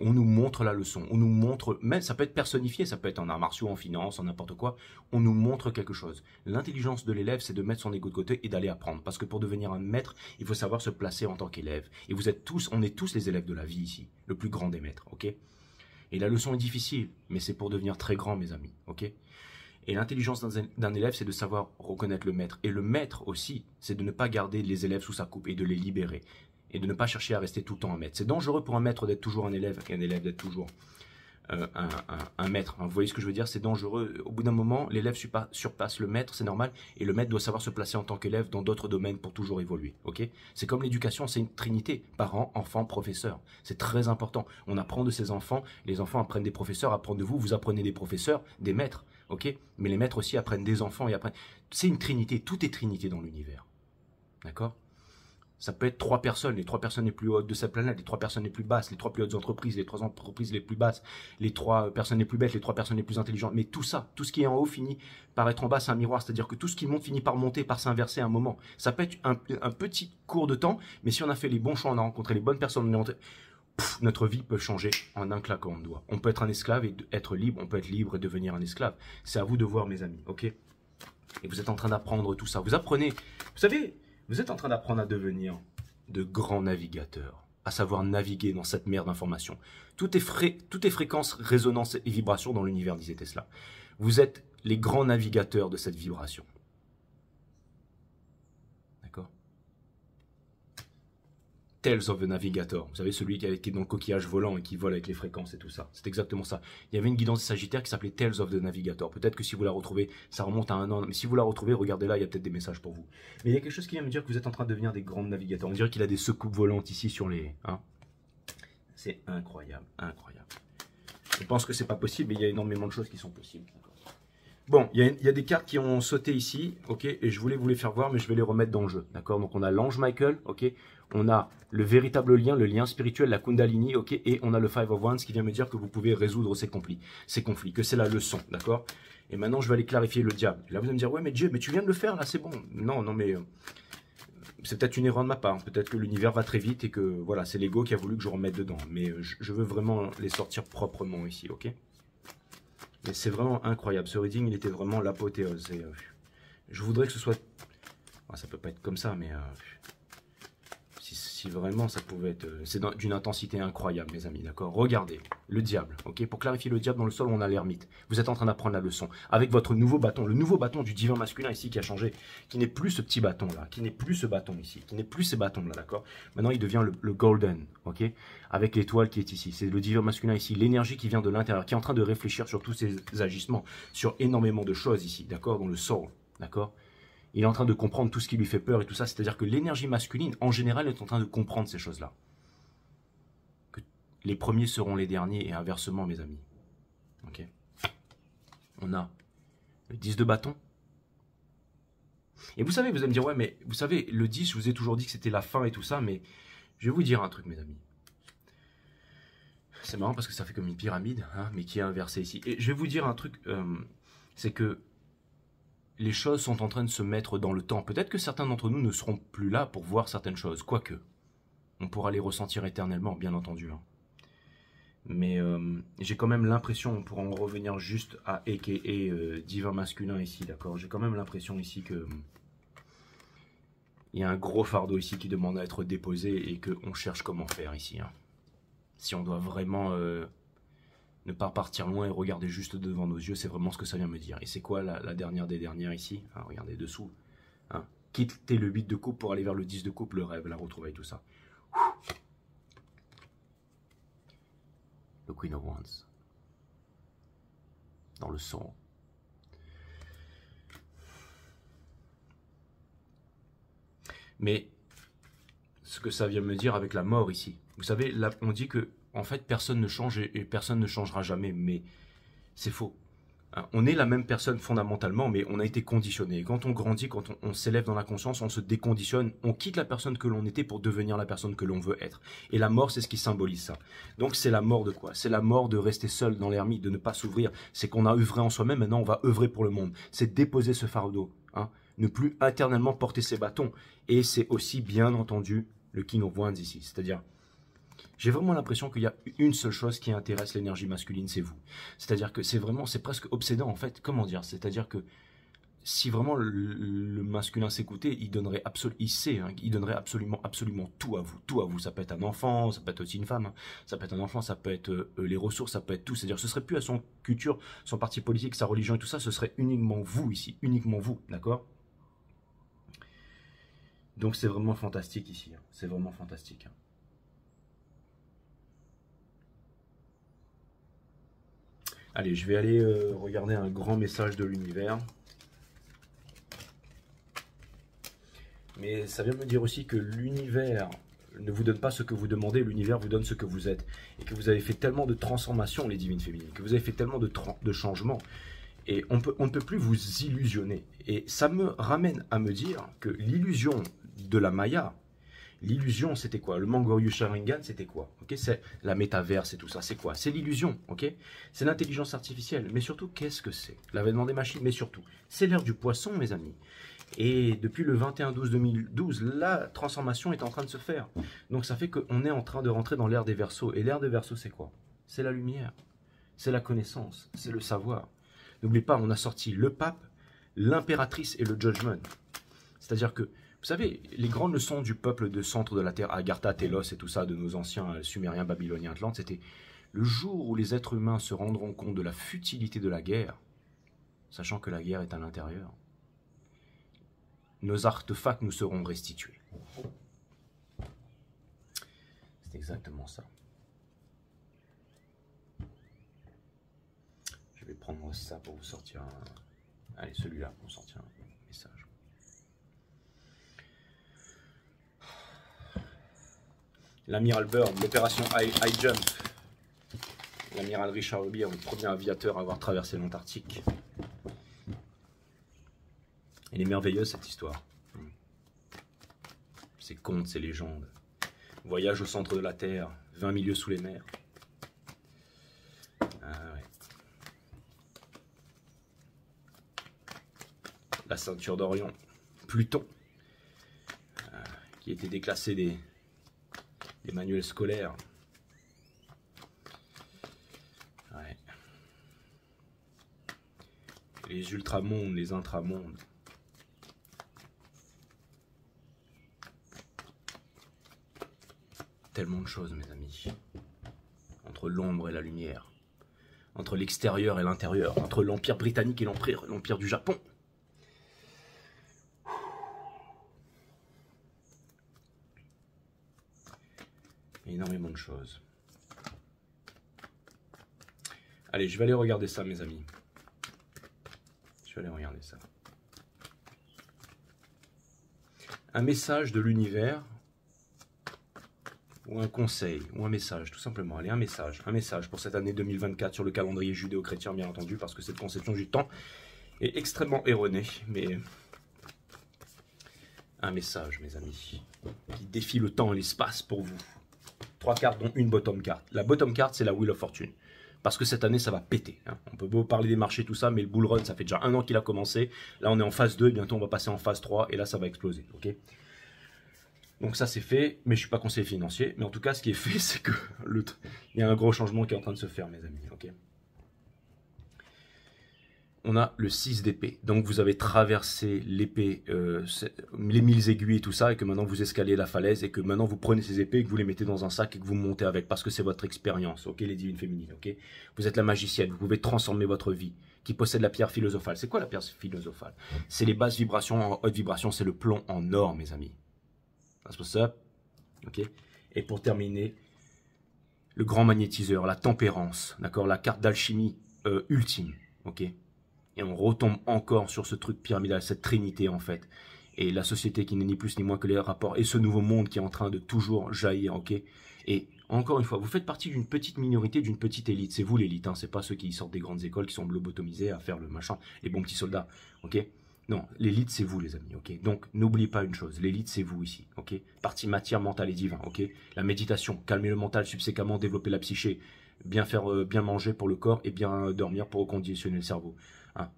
on nous montre la leçon, on nous montre, même ça peut être personnifié, ça peut être en arts martiaux, en finance, en n'importe quoi, on nous montre quelque chose. L'intelligence de l'élève, c'est de mettre son ego de côté et d'aller apprendre. Parce que pour devenir un maître, il faut savoir se placer en tant qu'élève. Et on est tous les élèves de la vie ici, le plus grand des maîtres, ok? Et la leçon est difficile, mais c'est pour devenir très grand, mes amis, ok? Et l'intelligence d'un élève, c'est de savoir reconnaître le maître. Et le maître aussi, c'est de ne pas garder les élèves sous sa coupe et de les libérer. et de ne pas chercher à rester tout le temps un maître. C'est dangereux pour un maître d'être toujours un élève et un élève d'être toujours un maître. Vous voyez ce que je veux dire? C'est dangereux. Au bout d'un moment, l'élève surpasse le maître, c'est normal, et le maître doit savoir se placer en tant qu'élève dans d'autres domaines pour toujours évoluer. Ok? C'est comme l'éducation, c'est une trinité, parents, enfants, professeurs. C'est très important. On apprend de ses enfants, les enfants apprennent des professeurs, apprennent de vous, vous apprenez des professeurs, des maîtres. Ok? Mais les maîtres aussi apprennent des enfants et apprennent. C'est une trinité, tout est trinité dans l'univers. D'accord? Ça peut être 3 personnes, les 3 personnes les plus hautes de cette planète, les 3 personnes les plus basses, les 3 plus hautes entreprises, les 3 entreprises les plus basses, les 3 personnes les plus bêtes, les 3 personnes les plus intelligentes. Mais tout ça, tout ce qui est en haut finit par être en bas, c'est un miroir. C'est-à-dire que tout ce qui monte finit par monter, par s'inverser à un moment. Ça peut être un petit cours de temps, mais si on a fait les bons choix, on a rencontré les bonnes personnes, notre vie peut changer en un claquement de doigts. On peut être un esclave et être libre, on peut être libre et devenir un esclave. C'est à vous de voir, mes amis, ok? Et vous êtes en train d'apprendre tout ça. Vous apprenez, vous savez, vous êtes en train d'apprendre à devenir de grands navigateurs, à savoir naviguer dans cette mer d'informations. Tout est fréquences, résonances et vibrations dans l'univers, disait Tesla. Vous êtes les grands navigateurs de cette vibration. D'accord? Tales of the Navigator, vous savez, celui qui est dans le coquillage volant et qui vole avec les fréquences et tout ça. C'est exactement ça. Il y avait une guidance sagittaire qui s'appelait Tales of the Navigator. Peut-être que si vous la retrouvez, ça remonte à 1 an, mais si vous la retrouvez, regardez là, il y a peut-être des messages pour vous. Mais il y a quelque chose qui vient me dire que vous êtes en train de devenir des grands navigateurs. On dirait qu'il a des secoupes volantes ici sur les... Hein. C'est incroyable, incroyable. Je pense que c'est pas possible, mais il y a énormément de choses qui sont possibles. Bon, il y a des cartes qui ont sauté ici, ok, et je voulais vous les faire voir, mais je vais les remettre dans le jeu, d'accord? Donc on a l'ange Michael, ok, on a le véritable lien, le lien spirituel, la Kundalini, ok, et on a le Five of Wands qui vient me dire que vous pouvez résoudre ces conflits, que c'est la leçon, d'accord? Et maintenant je vais aller clarifier le diable. Et là vous allez me dire, ouais mais Jay, mais tu viens de le faire là, c'est bon. Non, non mais c'est peut-être une erreur de ma part, peut-être que l'univers va très vite et que voilà, c'est l'ego qui a voulu que je remette dedans, mais je veux vraiment les sortir proprement ici, ok? Mais c'est vraiment incroyable. Ce reading, il était vraiment l'apothéose. Je voudrais que ce soit... ça peut pas être comme ça, mais... si vraiment ça pouvait être... c'est d'une intensité incroyable, mes amis, d'accord? Regardez, le diable, ok? Pour clarifier le diable, dans le sol, on a l'ermite. Vous êtes en train d'apprendre la leçon. Avec votre nouveau bâton, le nouveau bâton du divin masculin ici qui a changé, qui n'est plus ce petit bâton-là, qui n'est plus ce bâton ici, qui n'est plus ces bâtons-là, d'accord? Maintenant, il devient le golden, ok? Avec l'étoile qui est ici. C'est le divin masculin ici, l'énergie qui vient de l'intérieur, qui est en train de réfléchir sur tous ses agissements, sur énormément de choses ici, d'accord? Dans le soul, d'accord? Il est en train de comprendre tout ce qui lui fait peur et tout ça. C'est-à-dire que l'énergie masculine, en général, est en train de comprendre ces choses-là. Que les premiers seront les derniers et inversement, mes amis. Ok. On a le 10 de bâton. Et vous savez, vous allez me dire, ouais, mais vous savez, le 10, je vous ai toujours dit que c'était la fin et tout ça, mais je vais vous dire un truc, mes amis. C'est marrant parce que ça fait comme une pyramide, hein, mais qui est inversée ici. Et je vais vous dire un truc, c'est que les choses sont en train de se mettre dans le temps. Peut-être que certains d'entre nous ne seront plus là pour voir certaines choses, quoique. On pourra les ressentir éternellement, bien entendu. Hein. Mais j'ai quand même l'impression, on pourra en revenir juste à a.k.a. divin masculin ici, d'accord? J'ai quand même l'impression ici que il y a un gros fardeau ici qui demande à être déposé et qu'on cherche comment faire ici. Hein. Si on doit vraiment... ne pas partir loin et regarder juste devant nos yeux, c'est vraiment ce que ça vient me dire. Et c'est quoi la dernière des dernières ici? Hein, regardez dessous. Hein, quittez le 8 de coupe pour aller vers le 10 de coupe, le rêve, la retrouvaille, tout ça. Le Queen of Wands. Dans le sang. Mais ce que ça vient me dire avec la mort ici. Vous savez, là, on dit que en fait, personne ne change et personne ne changera jamais, mais c'est faux. On est la même personne fondamentalement, mais on a été conditionné. Et quand on grandit, quand on s'élève dans la conscience, on se déconditionne, on quitte la personne que l'on était pour devenir la personne que l'on veut être. Et la mort, c'est ce qui symbolise ça. Donc c'est la mort de quoi? C'est la mort de rester seul dans l'ermite, de ne pas s'ouvrir. C'est qu'on a œuvré en soi-même, maintenant on va œuvrer pour le monde. C'est déposer ce fardeau, hein? Ne plus éternellement porter ses bâtons. Et c'est aussi, bien entendu, le King of Wands ici, c'est-à-dire... J'ai vraiment l'impression qu'il y a une seule chose qui intéresse l'énergie masculine, c'est vous. C'est-à-dire que c'est vraiment, c'est presque obsédant en fait. Comment dire? C'est-à-dire que si vraiment le masculin s'écoutait, il donnerait il donnerait absolument tout à vous. Tout à vous. Ça peut être un enfant, ça peut être aussi une femme, hein. Ça peut être un enfant, ça peut être les ressources, ça peut être tout. C'est-à-dire ce serait plus à son culture, son parti politique, sa religion et tout ça, ce serait uniquement vous ici, uniquement vous, d'accord? Donc c'est vraiment fantastique ici, hein. C'est vraiment fantastique. Hein. Allez, je vais aller regarder un grand message de l'univers. Mais ça vient me dire aussi que l'univers ne vous donne pas ce que vous demandez, l'univers vous donne ce que vous êtes. Et que vous avez fait tellement de transformations, les divines féminines, que vous avez fait tellement de changements. Et on ne peut plus vous illusionner. Et ça me ramène à me dire que l'illusion de la Maya, l'illusion c'était quoi? Le Mangoryu Sharingan c'était quoi? Okay, c'est la métaverse et tout ça, c'est quoi? C'est l'illusion, ok? C'est l'intelligence artificielle. Mais surtout, qu'est-ce que c'est? L'avènement des machines, mais surtout, c'est l'ère du poisson, mes amis. Et depuis le 21-12-2012, la transformation est en train de se faire. Donc ça fait qu'on est en train de rentrer dans l'ère des Verseaux. Et l'ère des Verseaux, c'est quoi? C'est la lumière, c'est la connaissance, c'est le savoir. N'oubliez pas, on a sorti le pape, l'impératrice et le judgment. C'est-à-dire que, vous savez, les grandes leçons du peuple de centre de la Terre, Agartha, Télos et tout ça, de nos anciens Sumériens, Babyloniens, Atlantes, c'était le jour où les êtres humains se rendront compte de la futilité de la guerre, sachant que la guerre est à l'intérieur. Nos artefacts nous seront restitués. C'est exactement ça. Je vais prendre ça pour vous sortir un... Allez, celui-là pour sortir un message. L'amiral Byrd, l'opération High Jump. L'amiral Richard Rubir, le premier aviateur à avoir traversé l'Antarctique. Elle est merveilleuse cette histoire. Ces contes, ces légendes. Voyage au centre de la Terre, 20 milieux sous les mers. Ah ouais. La ceinture d'Orion. Pluton. Qui était déclassé des manuels scolaires. Ouais. Les ultramondes, les intramondes. Tellement de choses, mes amis. Entre l'ombre et la lumière. Entre l'extérieur et l'intérieur. Entre l'Empire britannique et l'Empire du Japon. Énormément de choses. Allez, je vais aller regarder ça, mes amis. Je vais aller regarder ça. Un message de l'univers, ou un conseil, ou un message, tout simplement. Allez, un message pour cette année 2024 sur le calendrier judéo-chrétien, bien entendu, parce que cette conception du temps est extrêmement erronée, mais un message, mes amis, qui défie le temps et l'espace pour vous. 3 cartes, dont une bottom card. La bottom card, c'est la Wheel of Fortune. Parce que cette année, ça va péter. Hein. On peut beau parler des marchés, tout ça, mais le bull run, ça fait déjà 1 an qu'il a commencé. Là, on est en phase 2, bientôt on va passer en phase 3, et là, ça va exploser. Okay, donc ça, c'est fait, mais je ne suis pas conseiller financier. Mais en tout cas, ce qui est fait, c'est que il y a un gros changement qui est en train de se faire, mes amis. Okay, on a le 6 d'épée. Donc, vous avez traversé l'épée, les 1000 aiguilles et tout ça, et que maintenant, vous escaladez la falaise, et que maintenant, vous prenez ces épées, et que vous les mettez dans un sac, et que vous montez avec, parce que c'est votre expérience, ok, les divines féminines, ok. Vous êtes la magicienne, vous pouvez transformer votre vie, qui possède la pierre philosophale. C'est quoi la pierre philosophale? C'est les basses vibrations, en haute vibration, c'est le plomb en or, mes amis. C'est ça, ok. Et pour terminer, le grand magnétiseur, la tempérance, d'accord, la carte d'alchimie ultime, ok. Et on retombe encore sur ce truc pyramidal, cette trinité en fait. Et la société qui n'est ni plus ni moins que les rapports. Et ce nouveau monde qui est en train de toujours jaillir, ok. Et encore une fois, vous faites partie d'une petite minorité, d'une petite élite. C'est vous l'élite, hein, c'est pas ceux qui sortent des grandes écoles, qui sont lobotomisés à faire le machin, les bons petits soldats, ok. Non, l'élite c'est vous les amis, ok. Donc n'oubliez pas une chose, l'élite c'est vous ici, ok. Partie matière, mentale et divin, ok. La méditation, calmer le mental, subséquemment développer la psyché, bien faire, bien manger pour le corps et bien dormir pour reconditionner le cerveau. Hein.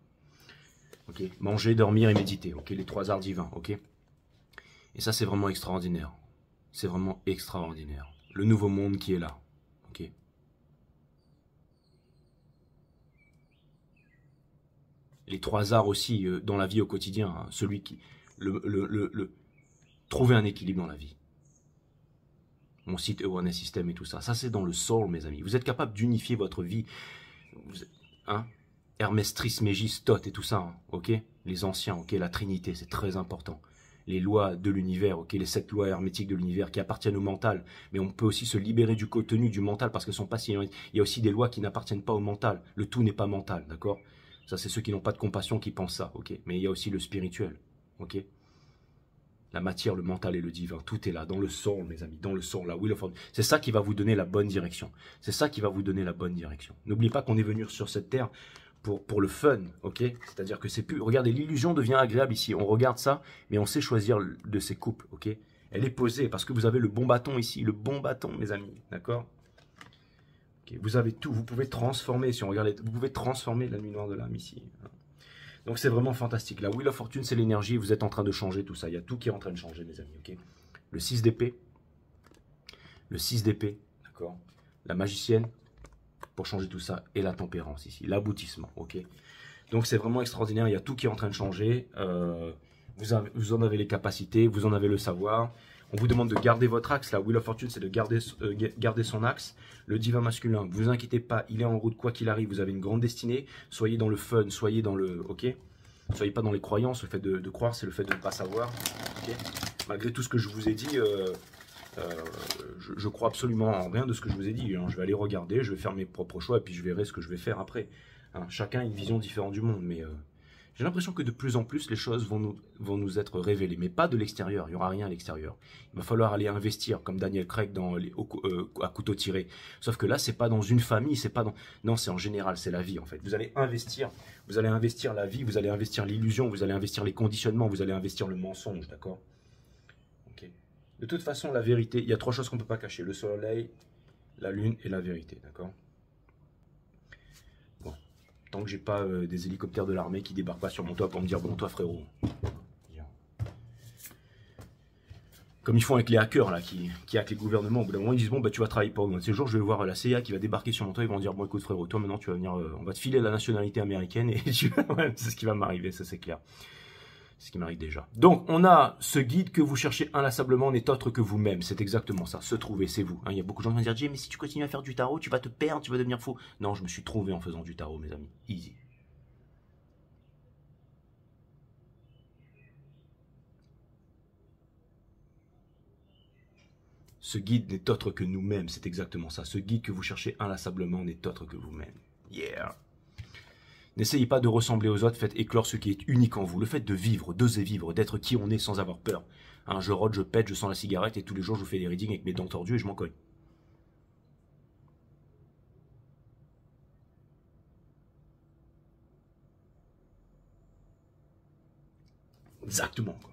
Ok, manger, dormir et méditer, ok, les 3 arts divins, ok. Et ça c'est vraiment extraordinaire, c'est vraiment extraordinaire. Le nouveau monde qui est là, ok. Les 3 arts aussi dans la vie au quotidien, hein, celui qui, trouver un équilibre dans la vie. Mon site Awareness System et tout ça, ça c'est dans le soul mes amis. Vous êtes capable d'unifier votre vie, hein. Hermès, Trismégis, Thoth et tout ça, hein, ok. Les anciens, ok, la Trinité, c'est très important. les lois de l'univers, ok, les 7 lois hermétiques de l'univers qui appartiennent au mental, mais on peut aussi se libérer du contenu du mental parce qu'elles sont pas si... Il y a aussi des lois qui n'appartiennent pas au mental. Le tout n'est pas mental, d'accord? Ça, c'est ceux qui n'ont pas de compassion qui pensent ça, ok? Mais il y a aussi le spirituel, ok? La matière, le mental et le divin, tout est là, dans le son, mes amis, dans le son, la Wheel of Fortune. C'est ça qui va vous donner la bonne direction. C'est ça qui va vous donner la bonne direction. N'oubliez pas qu'on est venu sur cette terre pour le fun, ok? C'est-à-dire que c'est plus... Regardez, l'illusion devient agréable ici. On regarde ça, mais on sait choisir de ses couples, ok? Elle est posée parce que vous avez le bon bâton ici, le bon bâton, mes amis, d'accord? Okay. Vous avez tout, vous pouvez transformer, si on regarde, vous pouvez transformer la nuit noire de l'âme ici. Donc c'est vraiment fantastique. La Wheel of Fortune, c'est l'énergie, vous êtes en train de changer tout ça. Il y a tout qui est en train de changer, mes amis, ok? Le 6 d'épée, d'accord? La magicienne, pour changer tout ça, et la tempérance ici, l'aboutissement, ok? Donc c'est vraiment extraordinaire, il y a tout qui est en train de changer. Vous en avez les capacités, vous en avez le savoir. On vous demande de garder votre axe. La Wheel of Fortune, c'est de garder son axe. Le divin masculin, vous inquiétez pas, il est en route quoi qu'il arrive. Vous avez une grande destinée. Soyez dans le fun, soyez dans le... Ok? Soyez pas dans les croyances. Le fait de croire, c'est le fait de ne pas savoir. Ok? Malgré tout ce que je vous ai dit, je crois absolument en rien de ce que je vous ai dit. Hein. Je vais aller regarder, je vais faire mes propres choix et puis je verrai ce que je vais faire après. Hein. Chacun a une vision différente du monde, mais... j'ai l'impression que de plus en plus, les choses vont nous être révélées, mais pas de l'extérieur, il n'y aura rien à l'extérieur. Il va falloir aller investir, comme Daniel Craig à couteau tiré. Sauf que là, c'est pas dans une famille, c'est pas dans... Non, c'est en général, c'est la vie en fait. Vous allez investir la vie, vous allez investir l'illusion, vous allez investir les conditionnements, vous allez investir le mensonge, d'accord? Okay. De toute façon, la vérité, il y a 3 choses qu'on ne peut pas cacher, le soleil, la lune et la vérité, d'accord? Tant que j'ai pas des hélicoptères de l'armée qui débarquent pas sur mon toit pour me dire bon toi frérot. Comme ils font avec les hackers là, qui hackent les gouvernements, au bout d'un moment ils disent bon bah tu vas travailler pour nous. Ces jours je vais voir la CIA qui va débarquer sur mon toit, ils vont dire bon écoute frérot, toi maintenant tu vas venir, on va te filer la nationalité américaine et ouais, c'est ce qui va m'arriver, ça c'est clair. C'est ce qui m'arrive déjà. Donc, on a ce guide que vous cherchez inlassablement n'est autre que vous-même. C'est exactement ça. Se trouver, c'est vous. Hein, il y a beaucoup de gens qui vont dire, Jay, mais si tu continues à faire du tarot, tu vas te perdre, tu vas devenir fou. Non, je me suis trouvé en faisant du tarot, mes amis. Easy. Ce guide n'est autre que nous-mêmes. C'est exactement ça. Ce guide que vous cherchez inlassablement n'est autre que vous-même. Yeah. N'essayez pas de ressembler aux autres, faites éclore ce qui est unique en vous. Le fait de vivre, d'oser vivre, d'être qui on est sans avoir peur. Hein, je rôde, je pète, je sens la cigarette et tous les jours je vous fais des readings avec mes dents tordues et je m'en cogne. Exactement, quoi.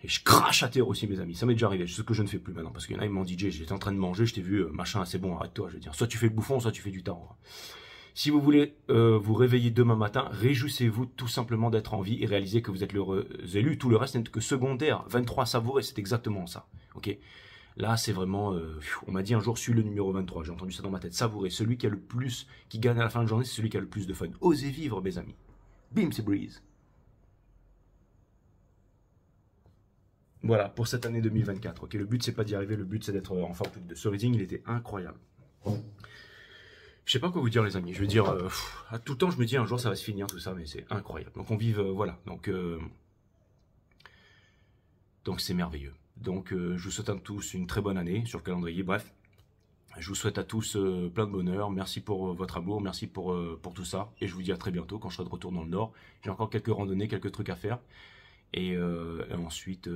Et je crache à terre aussi, mes amis. Ça m'est déjà arrivé. C'est ce que je ne fais plus maintenant. Parce qu'il y en a, ils m'ont dit, Jay, j'étais en train de manger, je t'ai vu, machin, c'est bon, arrête-toi. Je veux dire, soit tu fais le bouffon, soit tu fais du tarot. Si vous voulez vous réveiller demain matin, réjouissez-vous tout simplement d'être en vie et réalisez que vous êtes l'heureux élu. Tout le reste n'est que secondaire. 23 savoureux, c'est exactement ça. Ok. Là, c'est vraiment... on m'a dit un jour, suis le numéro 23. J'ai entendu ça dans ma tête. Savourer. Celui qui a le plus, qui gagne à la fin de la journée, c'est celui qui a le plus de fun. Osez vivre, mes amis. Bim, c'est breeze. Voilà, pour cette année 2024. Ok, le but, c'est pas d'y arriver. Le but, c'est d'être en forme de ce reading. Il était incroyable. Je sais pas quoi vous dire, les amis. Je veux dire, à tout le temps, je me dis un jour ça va se finir tout ça, mais c'est incroyable. Donc on vive, voilà. Donc c'est merveilleux. Donc je vous souhaite à tous une très bonne année sur le calendrier. Bref, je vous souhaite à tous plein de bonheur. Merci pour votre amour, merci pour tout ça. Et je vous dis à très bientôt quand je serai de retour dans le Nord. J'ai encore quelques randonnées, quelques trucs à faire. Et ensuite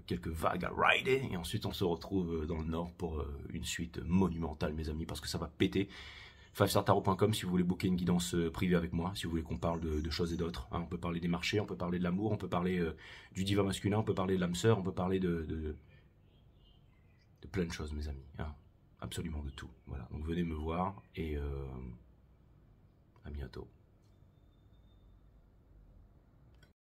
quelques vagues à rider. Et ensuite on se retrouve dans le Nord pour une suite monumentale, mes amis, parce que ça va péter. 5startarot.com si vous voulez booker une guidance privée avec moi, si vous voulez qu'on parle de choses et d'autres. Hein, on peut parler des marchés, on peut parler de l'amour, on peut parler du divin masculin, on peut parler de l'âme sœur, on peut parler de plein de choses, mes amis. Hein, absolument de tout. Voilà, donc venez me voir et à bientôt.